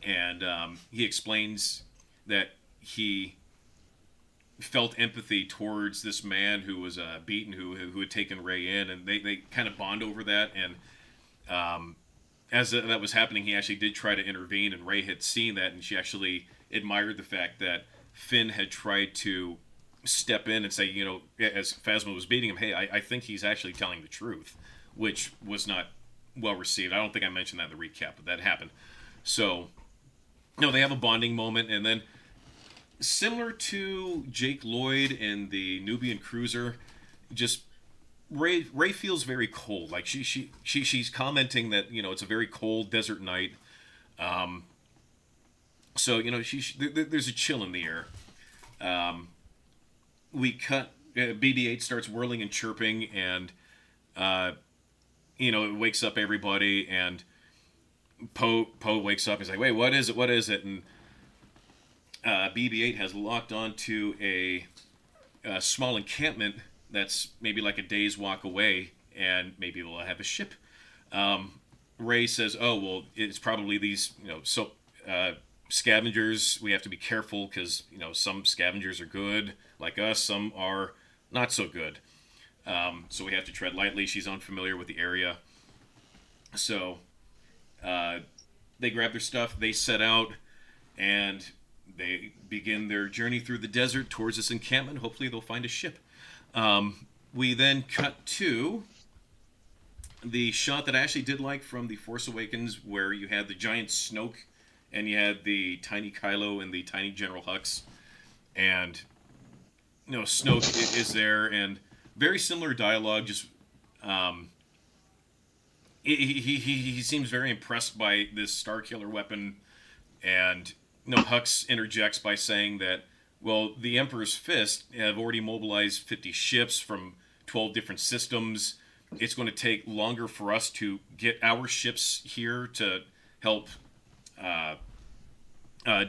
And he explains that he felt empathy towards this man who was beaten, who had taken Rey in, and they kind of bond over that. And as that was happening, he actually did try to intervene, and Rey had seen that, and she actually admired the fact that Finn had tried to step in and say, as Phasma was beating him, hey, I think he's actually telling the truth, which was not well received. I don't think I mentioned that in the recap, but that happened. So, no, they have a bonding moment, and then similar to Jake Lloyd in the Nubian Cruiser, just Ray feels very cold. Like she's commenting that it's a very cold desert night. So there's a chill in the air. We cut. BB-8 starts whirling and chirping, and it wakes up everybody. And Poe wakes up. He's like, "Wait, what is it? What is it?" And BB-8 has locked onto a small encampment that's maybe like a day's walk away, and maybe they'll have a ship. Ray says, "Oh, well, it's probably these, scavengers. We have to be careful because, some scavengers are good, like us. Some are not so good. So we have to tread lightly." She's unfamiliar with the area. So they grab their stuff, they set out, and they begin their journey through the desert towards this encampment. Hopefully they'll find a ship. We then cut to the shot that I actually did like from The Force Awakens, where you had the giant Snoke and you had the tiny Kylo and the tiny General Hux. And, Snoke is there, and very similar dialogue, just he seems very impressed by this Starkiller weapon, and Hux interjects by saying that, well, the Emperor's Fist have already mobilized 50 ships from 12 different systems. It's going to take longer for us to get our ships here to help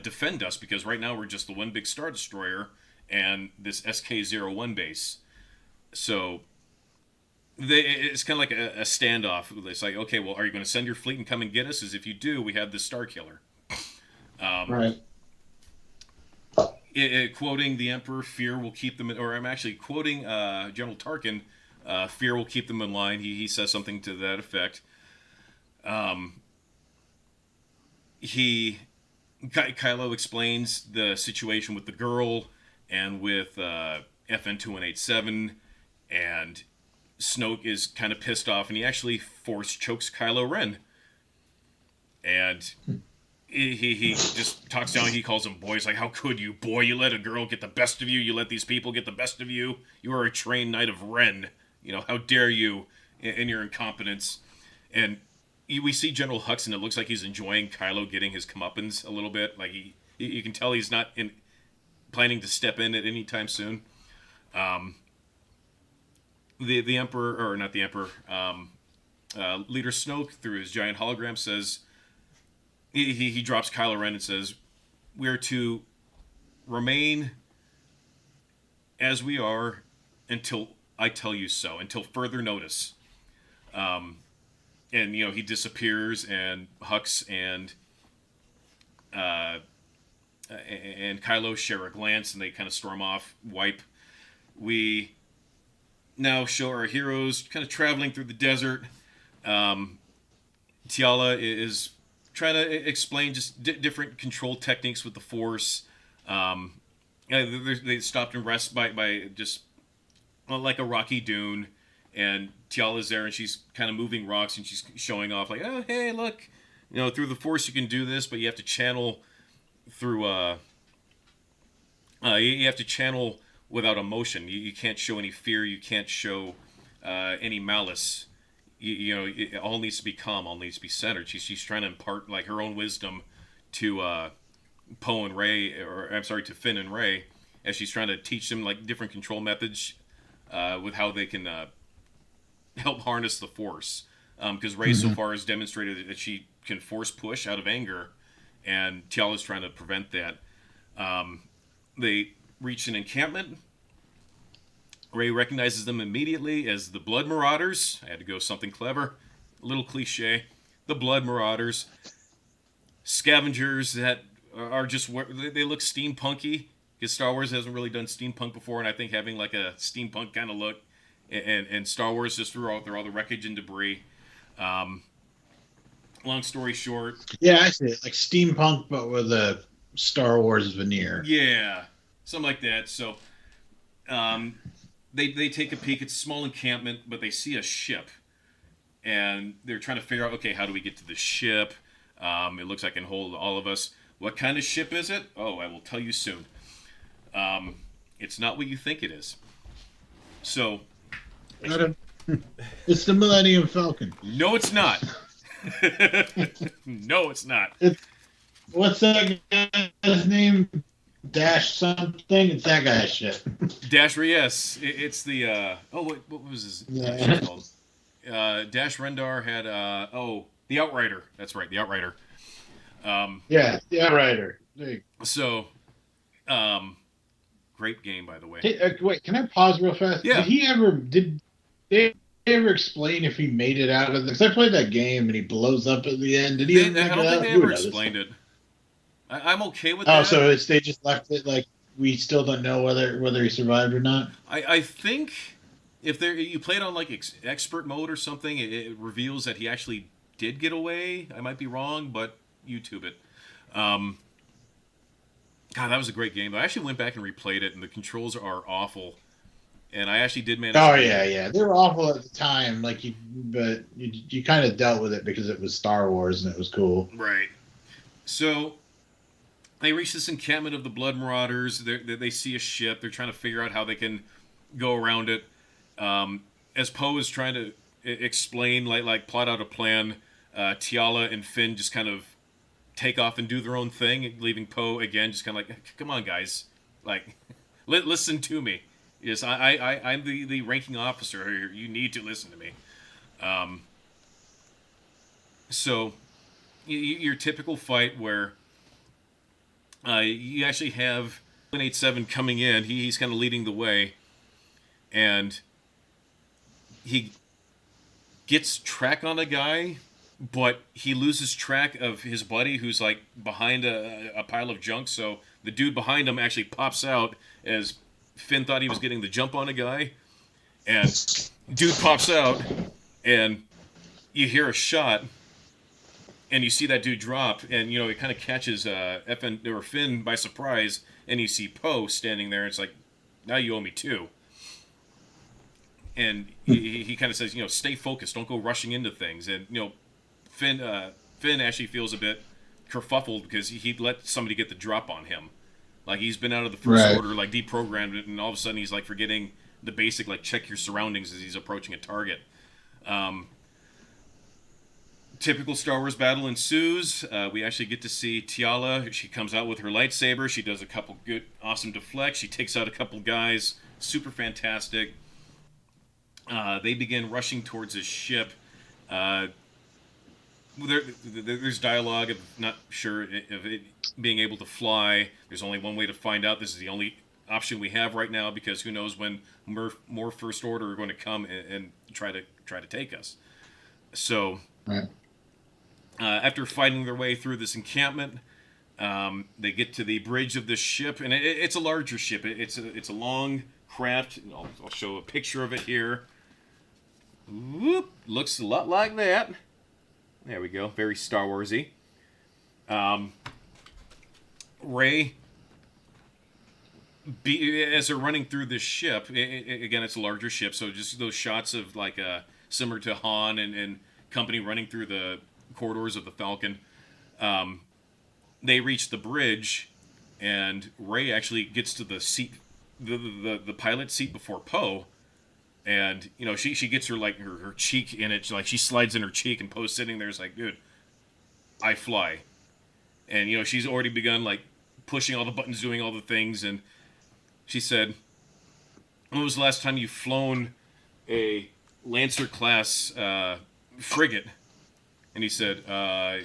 defend us, because right now we're just the one big Star Destroyer and this SK-01 base. So it's kind of like a standoff. It's like, okay, well, are you going to send your fleet and come and get us? As if you do, we have this Starkiller. Right. Quoting the Emperor, fear will keep them, or I'm actually quoting General Tarkin, fear will keep them in line. He says something to that effect. Kylo explains the situation with the girl and with FN-2187, and Snoke is kind of pissed off, and he actually force chokes Kylo Ren. And he just talks down. He calls them boys. Like, how could you, boy? You let a girl get the best of you. You let these people get the best of you. You are a trained knight of Ren. How dare you in your incompetence? And we see General Hux, and it looks like he's enjoying Kylo getting his comeuppance a little bit. Like you can tell he's not planning to step in at any time soon. The Emperor, or not the Emperor, Leader Snoke, through his giant hologram, says, he drops Kylo Ren and says, "We are to remain as we are until I tell you so, until further notice." And he disappears, and Hux and Kylo share a glance, and they kind of storm off, wipe. We now show our heroes kind of traveling through the desert. Tiala is trying to explain just different control techniques with the Force. They stopped and rest by just like a rocky dune, and Tiala's there, and she's kind of moving rocks, and she's showing off like, "Oh, hey, look, through the Force you can do this, but you have to channel through you have to channel without emotion. You can't show any fear. You can't show any malice. It all needs to be calm. All needs to be centered." She's trying to impart like her own wisdom to Poe and Ray, or I'm sorry, to Finn and Ray, as she's trying to teach them like different control methods with how they can help harness the Force. Because Ray so far has demonstrated that she can force push out of anger, and Tiala's trying to prevent that. They reach an encampment. Ray recognizes them immediately as the Blood Marauders. I had to go something clever. A little cliche. The Blood Marauders. Scavengers that are just... They look steampunky, because Star Wars hasn't really done steampunk before, and I think having like a steampunk kind of look, and Star Wars just threw out there all the wreckage and debris. Long story short... Yeah, I see it. Like steampunk, but with a Star Wars veneer. Yeah, something like that. So... They take a peek. It's a small encampment, but they see a ship. and they're trying to figure out, okay, how do we get to the ship? It looks like it can hold all of us. What kind of ship is it? Oh, I will tell you soon. It's not what you think it is. So, It's the Millennium Falcon. no, it's not. No, it's not. What's that guy's name? Dash something. It's that guy's shit. Dasher, yes. It's the, what was his ship called? Dash Rendar had, the Outrider. That's right, the Outrider. Yeah, the Outrider. So, great game, by the way. Hey, wait, can I pause real fast? Yeah. Did they ever explain if he made it out of this? I played that game and he blows up at the end. Did he? I don't think they ever explained it. I'm okay with that. Oh, so they just left it like we still don't know whether he survived or not. I think if you played on like expert mode or something, it reveals that he actually did get away. I might be wrong, but YouTube it. God, that was a great game. I actually went back and replayed it, and the controls are awful. And I actually did manage. Oh yeah, they were awful at the time. But you kind of dealt with it because it was Star Wars and it was cool. Right. So they reach this encampment of the Blood Marauders. They see a ship. They're trying to figure out how they can go around it. As Poe is trying to explain, like plot out a plan, Tiala and Finn just kind of take off and do their own thing, leaving Poe again just kind of like, come on, guys, like, listen to me. Yes, I'm the ranking officer here. You need to listen to me. So, your typical fight where you actually have 187 coming in. He's kind of leading the way, and he gets track on a guy, but he loses track of his buddy who's like behind a pile of junk. So the dude behind him actually pops out as Finn thought he was getting the jump on a guy, and dude pops out, and you hear a shot, and you see that dude drop, and it kind of catches Finn by surprise, and you see Poe standing there. And it's like, now you owe me two. And he kind of says, stay focused, don't go rushing into things. And Finn actually feels a bit kerfuffled because he let somebody get the drop on him. Like, he's been out of the first order, like, deprogrammed it, and all of a sudden he's, like, forgetting the basic, like, check your surroundings as he's approaching a target. Typical Star Wars battle ensues. We actually get to see Tiala. She comes out with her lightsaber. She does a couple good, awesome deflects. She takes out a couple guys. Super fantastic. They begin rushing towards his ship. There's dialogue of not sure of it being able to fly. There's only one way to find out. This is the only option we have right now because who knows when more First Order are going to come and try to take us. So, after fighting their way through this encampment, they get to the bridge of this ship, and it's a larger ship. It's a long craft. I'll show a picture of it here. Whoop, looks a lot like that. There we go. Very Star Warsy. Rey, as they're running through this ship, again, it's a larger ship, so just those shots of like similar to Han and company running through the corridors of the Falcon. They reach the bridge, and Rey actually gets to the seat, the pilot seat before Poe. And she gets her cheek in it, like she slides in her cheek, and Poe's sitting there. It's like, dude, I fly, and she's already begun like pushing all the buttons, doing all the things. And she said, "When was the last time you've flown a Lancer class frigate?" And he said, I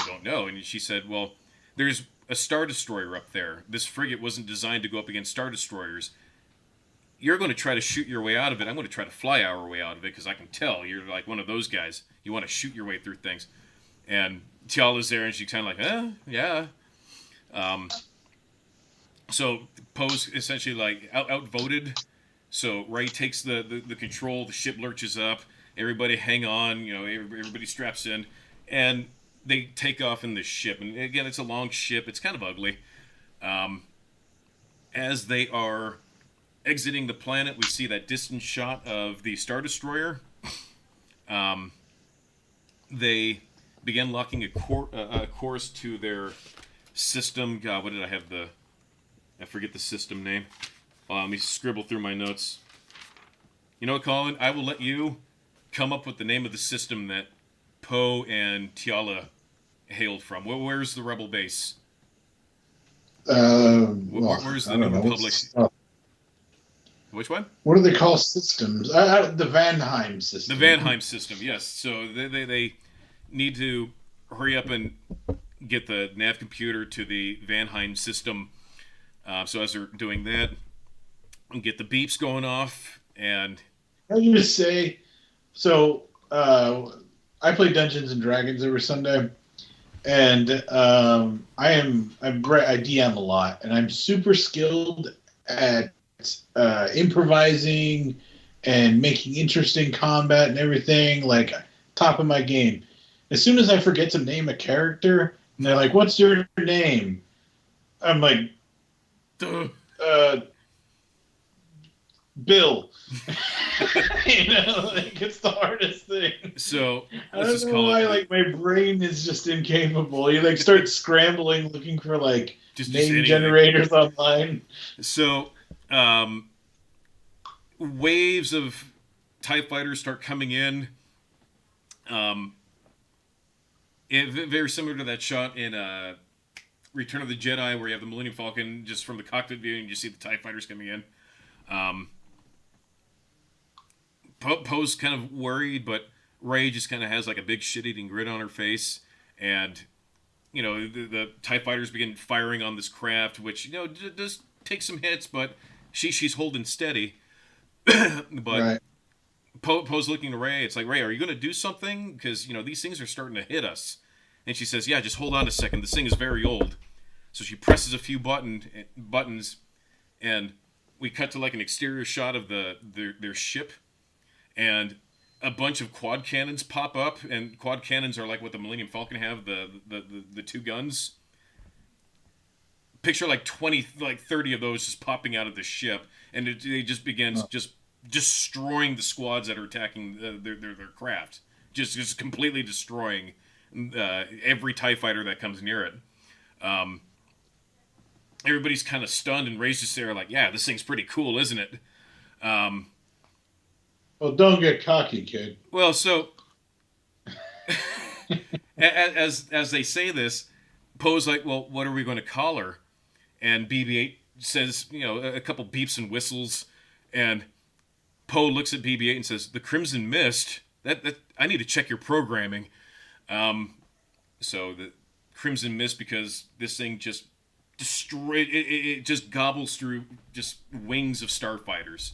don't know." And she said, "Well, there's a Star Destroyer up there. This frigate wasn't designed to go up against Star Destroyers. You're going to try to shoot your way out of it. I'm going to try to fly our way out of it because I can tell you're like one of those guys. You want to shoot your way through things." And Tiala's there, and she's kind of like, yeah. So Poe's essentially like outvoted. So Rey takes the control. The ship lurches up. Everybody hang on. Everybody straps in, and they take off in this ship. And again, it's a long ship. It's kind of ugly. As they are exiting the planet, we see that distant shot of the Star Destroyer. They begin locking a course to their system. God, what did I have I forget the system name. Let me scribble through my notes. You know what, Colin? I will let you come up with the name of the system that Poe and Tiala hailed from. Where's the Rebel base? Where's the I New don't know. Republic? Which one? What do they call systems? The Vanheim system. The Vanheim system, yes. So they need to hurry up and get the nav computer to the Vanheim system. So as they're doing that, and get the beeps going off, and I was just say, so I play Dungeons and Dragons every Sunday, and I DM a lot, and I'm super skilled at improvising and making interesting combat and everything, like top of my game. As soon as I forget to name a character, and they're like, "What's your name?" I'm like, Bill. Like, it's the hardest thing. So I don't know why, like, my brain is just incapable. You like start scrambling, looking for like name generators online. So, waves of TIE fighters start coming in. Very similar to that shot in Return of the Jedi, where you have the Millennium Falcon just from the cockpit view, and you see the TIE fighters coming in. Poe's kind of worried, but Rey just kind of has like a big shit-eating grin on her face, and the TIE fighters begin firing on this craft, which does take some hits, but she's holding steady. But right. Poe's looking to Rey. It's like, Rey, are you going to do something? Because these things are starting to hit us. And she says, yeah, just hold on a second. This thing is very old. So she presses a few buttons, and we cut to like an exterior shot of their ship, and a bunch of quad cannons pop up, and quad cannons are like what the Millennium Falcon have, the two guns. Picture like 30 of those just popping out of the ship, and they just begins just destroying the squads that are attacking their craft, just completely destroying every TIE fighter that comes near it. Everybody's kind of stunned, and Rey's just there like, yeah, this thing's pretty cool, isn't it? Well, don't get cocky, kid. Well, so as they say this, Poe's like, well, what are we going to call her? And BB-8 says, a couple beeps and whistles, and Poe looks at BB-8 and says, the Crimson Mist? That I need to check your programming. So the Crimson Mist, because this thing just destroyed, it just gobbles through just wings of starfighters,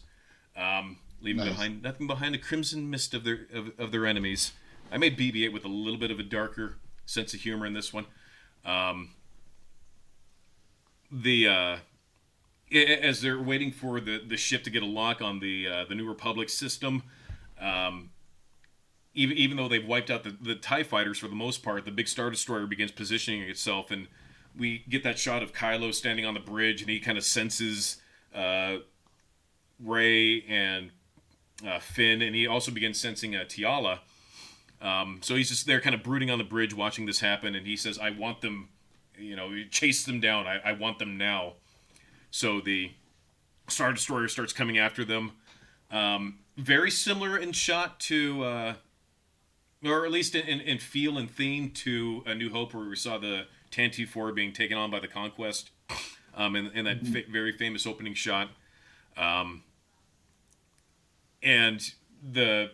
leaving behind nothing behind the Crimson Mist of their enemies. I made BB-8 with a little bit of a darker sense of humor in this one. As they're waiting for the ship to get a lock on the New Republic system, even though they've wiped out the TIE fighters for the most part, the big Star Destroyer begins positioning itself, and we get that shot of Kylo standing on the bridge, and he kind of senses Rey and Finn, and he also begins sensing Tiala. So he's just there kind of brooding on the bridge watching this happen, and he says, I want them, chase them down. I want them now. So the Star Destroyer starts coming after them. Very similar in shot to, or at least in feel and theme to A New Hope, where we saw the Tantive 4 being taken on by the Conquest, in that very famous opening shot. And the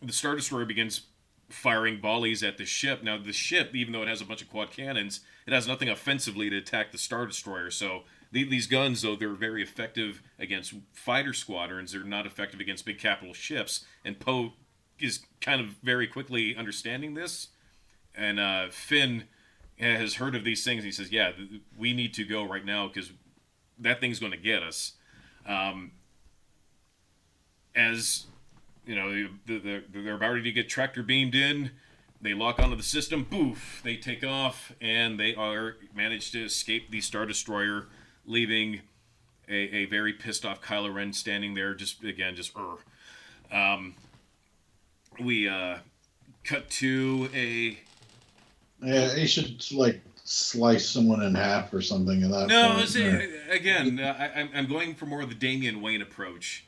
Star Destroyer begins firing volleys at the ship. Now, the ship, even though it has a bunch of quad cannons, it has nothing offensively to attack the Star Destroyer. So these guns, though, they're very effective against fighter squadrons. They're not effective against big capital ships. And Poe is kind of very quickly understanding this. And Finn has heard of these things. He says, yeah, we need to go right now because that thing's going to get us. As they're about ready to get tractor beamed in, they lock onto the system, boof, they take off, and they managed to escape the Star Destroyer, leaving a very pissed off Kylo Ren standing there, Um, we cut to a Yeah, he should like slice someone in half or something at that no. point. See, Or again, I'm going for more of the Damian Wayne approach.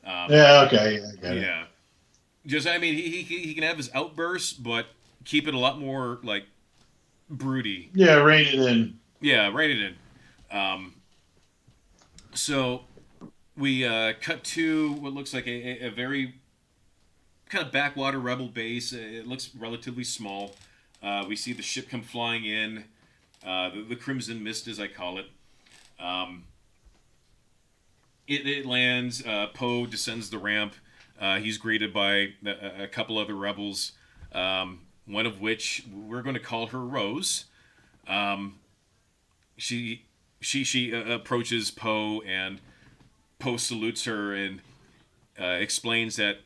Um, yeah, okay, yeah, I get it. yeah, just I mean, he can have his outbursts, but keep it a lot more like broody. Yeah, rein it in. Yeah, write it in. Um, so we cut to what looks like a very kind of backwater rebel base. It looks relatively small. We see the ship come flying in, the Crimson Mist, as I call it. Um, it lands. Poe descends the ramp. He's greeted by a couple other rebels, one of which we're going to call her Rose. Um, she she approaches Poe, and Poe salutes her and explains that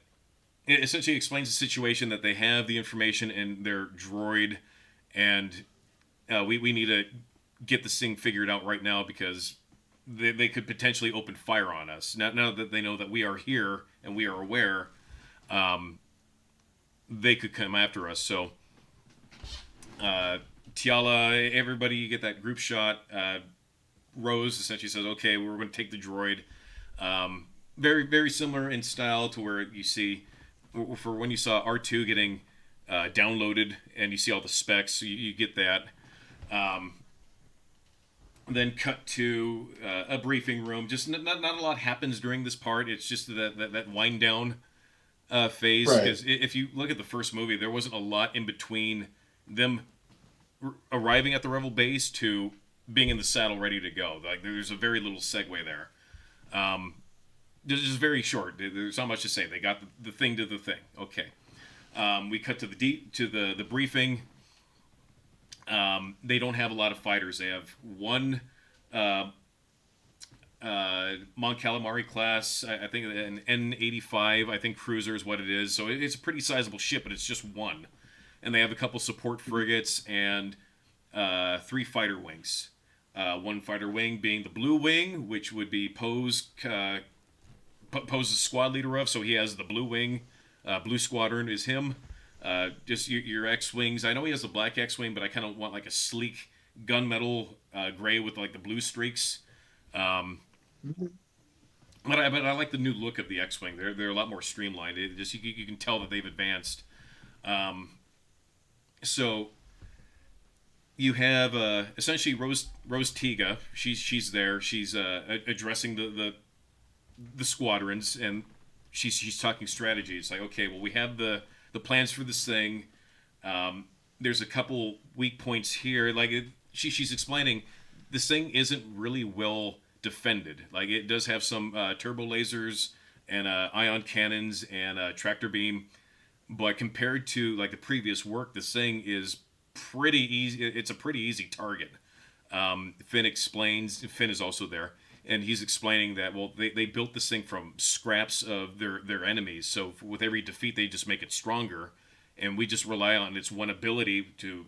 it essentially explains the situation that they have the information in their droid, and we need to get this thing figured out right now because they could potentially open fire on us. Now that they know that we are here and we are aware, um, they could come after us. So, Tiala, everybody, you get that group shot. Rose essentially says, "Okay, we're going to take the droid." Very, very similar in style to where you see for when you saw R2 getting downloaded and you see all the specs, you get that. Um, then cut to a briefing room. Just not a lot happens during this part. It's just that wind down phase. Right. Because if you look at the first movie, there wasn't a lot in between them arriving at the Rebel base to being in the saddle ready to go. Like there's a very little segue there. This is very short. There's not much to say. They got the thing to the thing. Okay. We cut to the briefing. They don't have a lot of fighters. They have one Mon Calamari class. I think an N85. I think cruiser is what it is. So it's a pretty sizable ship, but it's just one. And they have a couple support frigates and 3 fighter wings. One fighter wing being the Blue Wing, which would be Poe's the squad leader of. So he has the Blue Wing. Blue Squadron is him. Just your X-Wings. I know he has the black X-Wing, but I kind of want like a sleek gunmetal gray with like the blue streaks. But I like the new look of the X-Wing. They're a lot more streamlined. It just you can tell that they've advanced. So you have essentially Rose Tiga. She's there. She's addressing the squadrons, and she's talking strategy. It's like, okay, well, we have the plans for this thing. There's a couple weak points here. Like she's explaining, this thing isn't really well defended. Like it does have some turbo lasers and ion cannons and tractor beam, but compared to like the previous work, this thing is pretty easy. It's a pretty easy target. Finn explains. Finn is also there, and he's explaining that they built this thing from scraps of their enemies. So with every defeat, they just make it stronger, and we just rely on its one ability to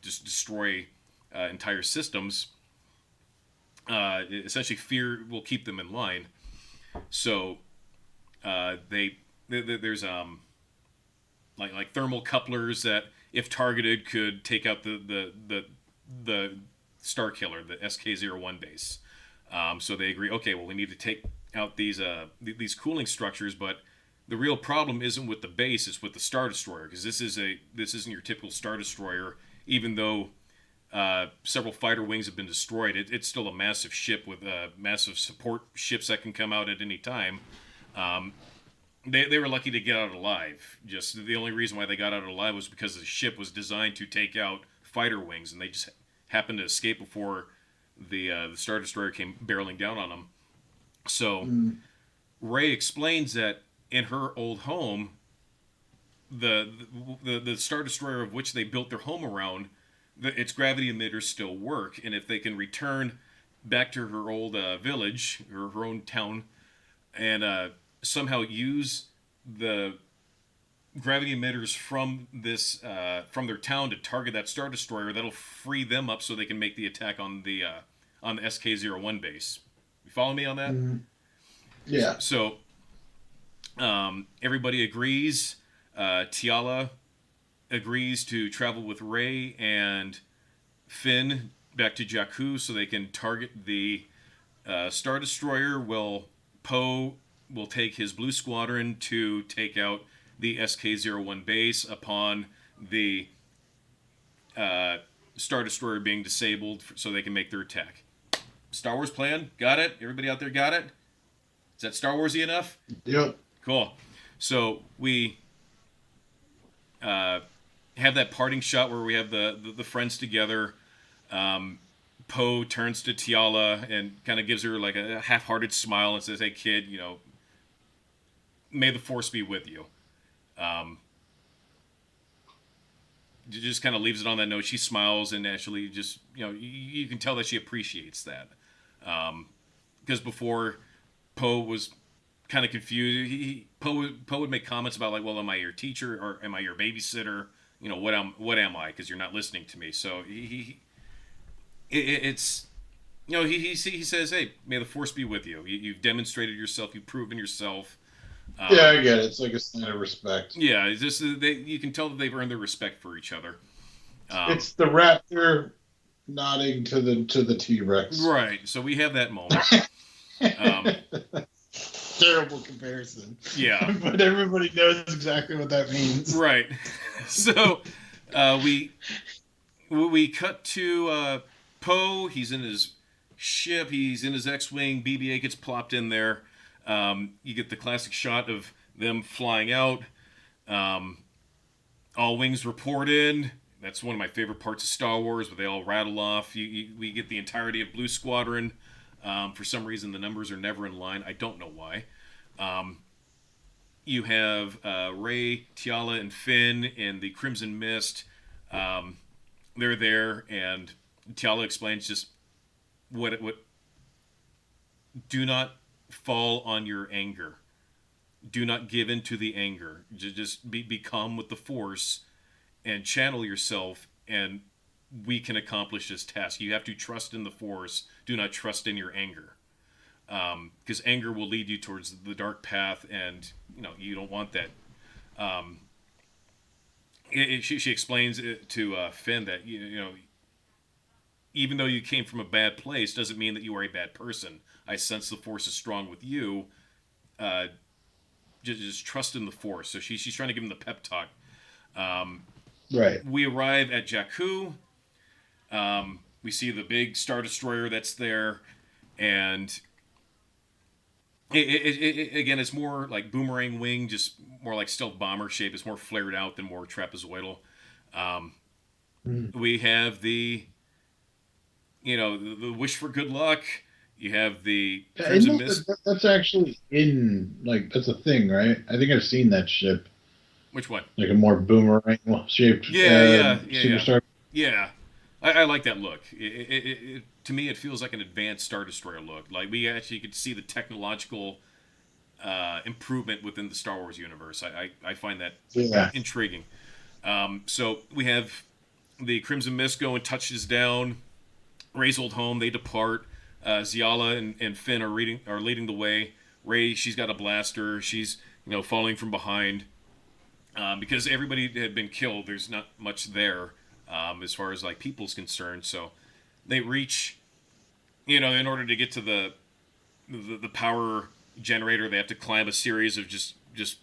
just destroy entire systems. Essentially, fear will keep them in line. So there's like thermal couplers that, if targeted, could take out the Star Killer, the SK-01 base. So they agree. Okay, well, we need to take out these cooling structures, but the real problem isn't with the base; it's with the Star Destroyer, because this isn't your typical Star Destroyer. Even though several fighter wings have been destroyed, it's still a massive ship with massive support ships that can come out at any time. They were lucky to get out alive. Just the only reason why they got out alive was because the ship was designed to take out fighter wings, and they just happened to escape before the Star Destroyer came barreling down on them. So Rey explains that in her old home, the Star Destroyer of which they built their home around, its gravity emitters still work, and if they can return back to her old village, her own town, and somehow use the gravity emitters from their town to target that Star Destroyer, that'll free them up so they can make the attack on the SK-01 base. You follow me on that? Mhm. Yeah. So everybody agrees. Tiala agrees to travel with Ray and Finn back to Jakku so they can target the Star Destroyer. Poe will take his Blue Squadron to take out the SK-01 base upon the Star Destroyer being disabled so they can make their attack. Star Wars plan? Got it? Everybody out there got it? Is that Star Warsy enough? Yep. Cool. So we have that parting shot where we have the friends together. Poe turns to Tiala and kind of gives her like a half-hearted smile and says, "Hey, kid, may the Force be with you." Just kind of leaves it on that note. She smiles and actually just, you can tell that she appreciates that. Because before, Poe was kind of confused. Poe would make comments about like, "Well, am I your teacher or am I your babysitter? What am I? Because you're not listening to me." So it's he says, "Hey, may the Force be with you. You've demonstrated yourself. You've proven yourself." Yeah, I get it. It's like a sign of respect. Yeah, it's just you can tell that they've earned their respect for each other. It's the raptor nodding to the T-Rex. Right. So we have that moment. Terrible comparison. Yeah. But everybody knows exactly what that means. Right. So we cut to Poe. He's in his ship. He's in his X-wing. BB-8 gets plopped in there. You get the classic shot of them flying out. All wings report in. That's one of my favorite parts of Star Wars, where they all rattle off. We get the entirety of Blue Squadron. For some reason, the numbers are never in line. I don't know why. You have Rey, Tiala, and Finn in the Crimson Mist. They're there, and Tiala explains just what do not fall on your anger. Do not give in to the anger. Just be calm with the Force and channel yourself, and we can accomplish this task. You have to trust in the Force. Do not trust in your anger. Because anger will lead you towards the dark path, and you don't want that. She explains it to Finn that even though you came from a bad place, doesn't mean that you are a bad person. I sense the Force is strong with you. Just trust in the Force. So she's trying to give him the pep talk. Right. We arrive at Jakku. We see the big Star Destroyer that's there, and again, it's more like boomerang wing, just more like stealth bomber shape. It's more flared out than more trapezoidal. We have the wish for good luck. You have the Crimson Mist. That's actually that's a thing, right? I think I've seen that ship. Which one? Like a more boomerang shaped. Superstar. Yeah. I like that look. To me, it feels like an advanced Star Destroyer look. Like we actually could see the technological improvement within the Star Wars universe. I find that intriguing. So we have the Crimson Mist go and touches down. Rey's old home. They depart. Ziala and Finn are leading the way. Rey, she's got a blaster. She's falling from behind because everybody had been killed. There's not much there. As far as like people's concerned, so they reach, in order to get to the power generator, they have to climb a series of just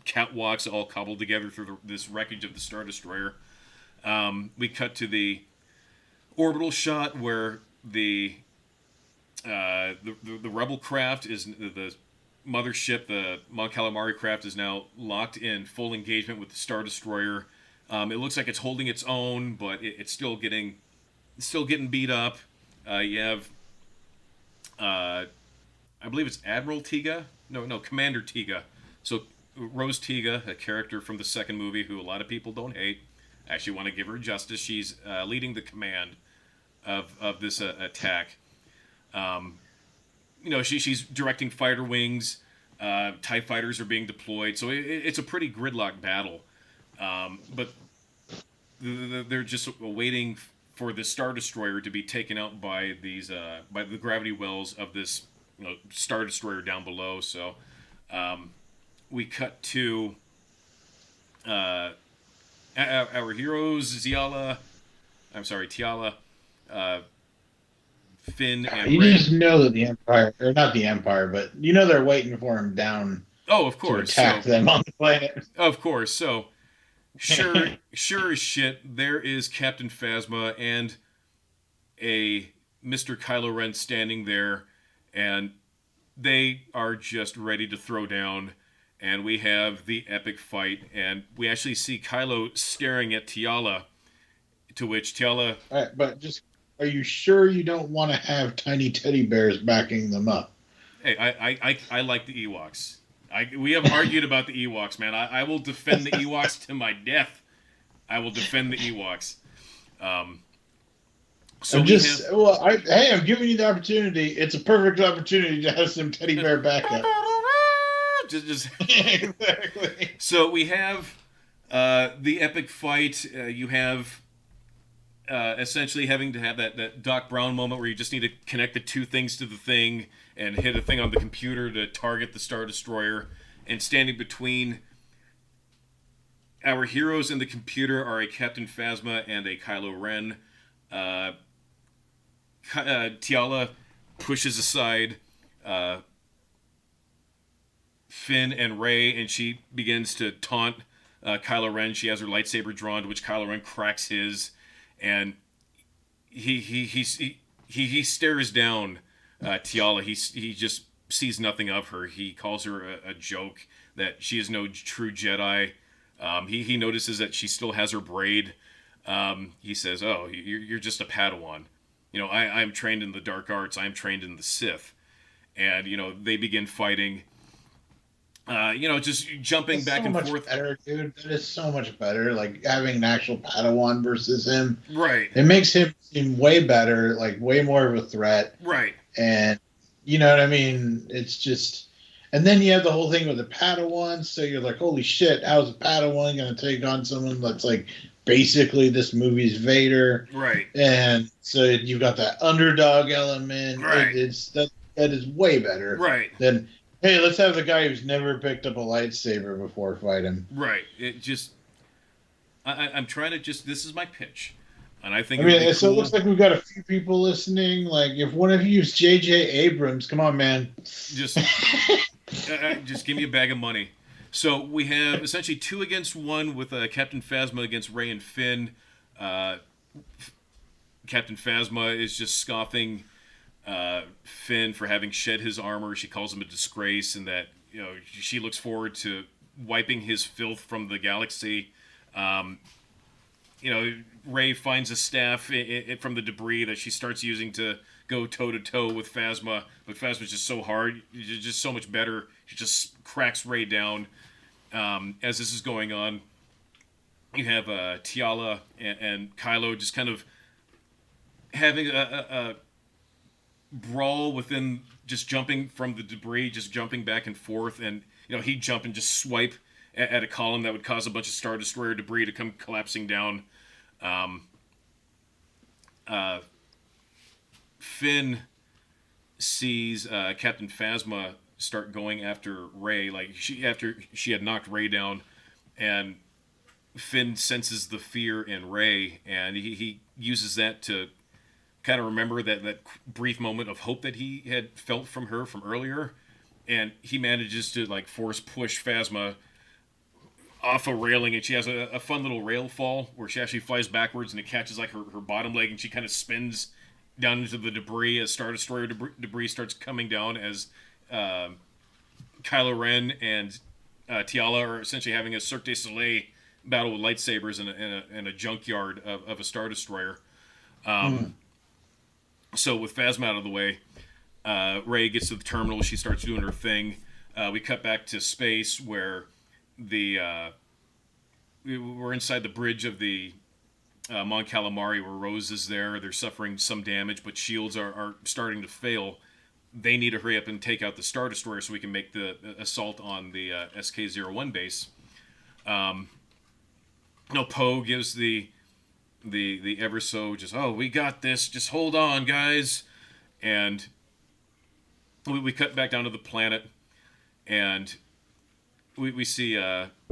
catwalks all cobbled together through this wreckage of the Star Destroyer. We cut to the orbital shot where the rebel craft is the mothership, the Mon Calamari craft is now locked in full engagement with the Star Destroyer. It looks like it's holding its own, but it's still getting beat up. You have, I believe it's Admiral Tiga. No, Commander Tiga. So Rose Tiga, a character from the second movie who a lot of people don't hate. I actually want to give her justice. She's leading the command of this attack. She's directing fighter wings. TIE fighters are being deployed. So it's a pretty gridlock battle. But they're just waiting for the Star Destroyer to be taken out by these by the gravity wells of this Star Destroyer down below. So we cut to our heroes, Tiala, uh, Finn, and You Ray. just know that the Empire, or not the Empire, but you know they're waiting for him down Oh, of to course. attack them on the planet. Of course. So, sure as shit, there is Captain Phasma and a Mr. Kylo Ren standing there, and they are just ready to throw down. And we have the epic fight, and we actually see Kylo staring at Tiala, to which Tiala. All right, but just are you sure you don't want to have tiny teddy bears backing them up? Hey, I like the Ewoks. We have argued about the Ewoks, man. I will defend the Ewoks to my death. I will defend the Ewoks. So I'm we just have. well, hey, I'm giving you the opportunity. It's a perfect opportunity to have some teddy bear backup. Just. Exactly. So we have the epic fight. You have essentially having to have that Doc Brown moment where you just need to connect the two things to the thing and hit a thing on the computer to target the Star Destroyer. And standing between our heroes and the computer are a Captain Phasma and a Kylo Ren. Tiala pushes aside Finn and Rey, and she begins to taunt Kylo Ren. She has her lightsaber drawn, to which Kylo Ren cracks his, and he stares down Tiala. He just sees nothing of her. He calls her a joke, that she is no true Jedi. He notices that she still has her braid. He says, "Oh, you're just a Padawan. I'm trained in the dark arts. I'm trained in the Sith." And they begin fighting. Just jumping That's back so and much forth. better, dude. That is so much better. Like having an actual Padawan versus him. Right. It makes him seem way better, like way more of a threat. Right. And you know what I mean? It's just, and then you have the whole thing with the Padawan. So you're like, holy shit, how's a Padawan going to take on someone that's like basically this movie's Vader? Right. And so you've got that underdog element. Right. It's that is way better Right. than, hey, let's have the guy who's never picked up a lightsaber before fight him. Right. It just. I'm trying to just. This is my pitch, and I think I it would mean, be so it cool. looks like we've got a few people listening. Like, if one of you is J.J. Abrams, come on, man. Just give me a bag of money. So we have essentially 2 against 1 with Captain Phasma against Rey and Finn. Captain Phasma is just scoffing Finn for having shed his armor. She calls him a disgrace, and that she looks forward to wiping his filth from the galaxy. Rey finds a staff from the debris that she starts using to go toe to toe with Phasma, but Phasma's just so hard, just so much better. She just cracks Rey down. As this is going on, you have Tiala and Kylo just kind of having a brawl within, just jumping from the debris, just jumping back and forth, and he'd jump and just swipe at a column that would cause a bunch of Star Destroyer debris to come collapsing down. Finn sees Captain Phasma start going after Rey, after she had knocked Rey down, and Finn senses the fear in Rey, and he uses that to kind of remember that brief moment of hope that he had felt from her from earlier, and he manages to force push Phasma off a railing, and she has a fun little rail fall where she actually flies backwards, and it catches her bottom leg, and she kind of spins down into the debris as Star Destroyer debris starts coming down, as Kylo Ren and Tiala are essentially having a Cirque du Soleil battle with lightsabers in a junkyard of a Star Destroyer. So with Phasma out of the way, Rey gets to the terminal. She starts doing her thing. We cut back to space where we're inside the bridge of the Mon Calamari, where Rose is there. They're suffering some damage, but shields are starting to fail. They need to hurry up and take out the Star Destroyer so we can make the assault on the SK-01 base. Poe gives the ever so just, oh, we got this, just hold on, guys. And we cut back down to the planet, and we see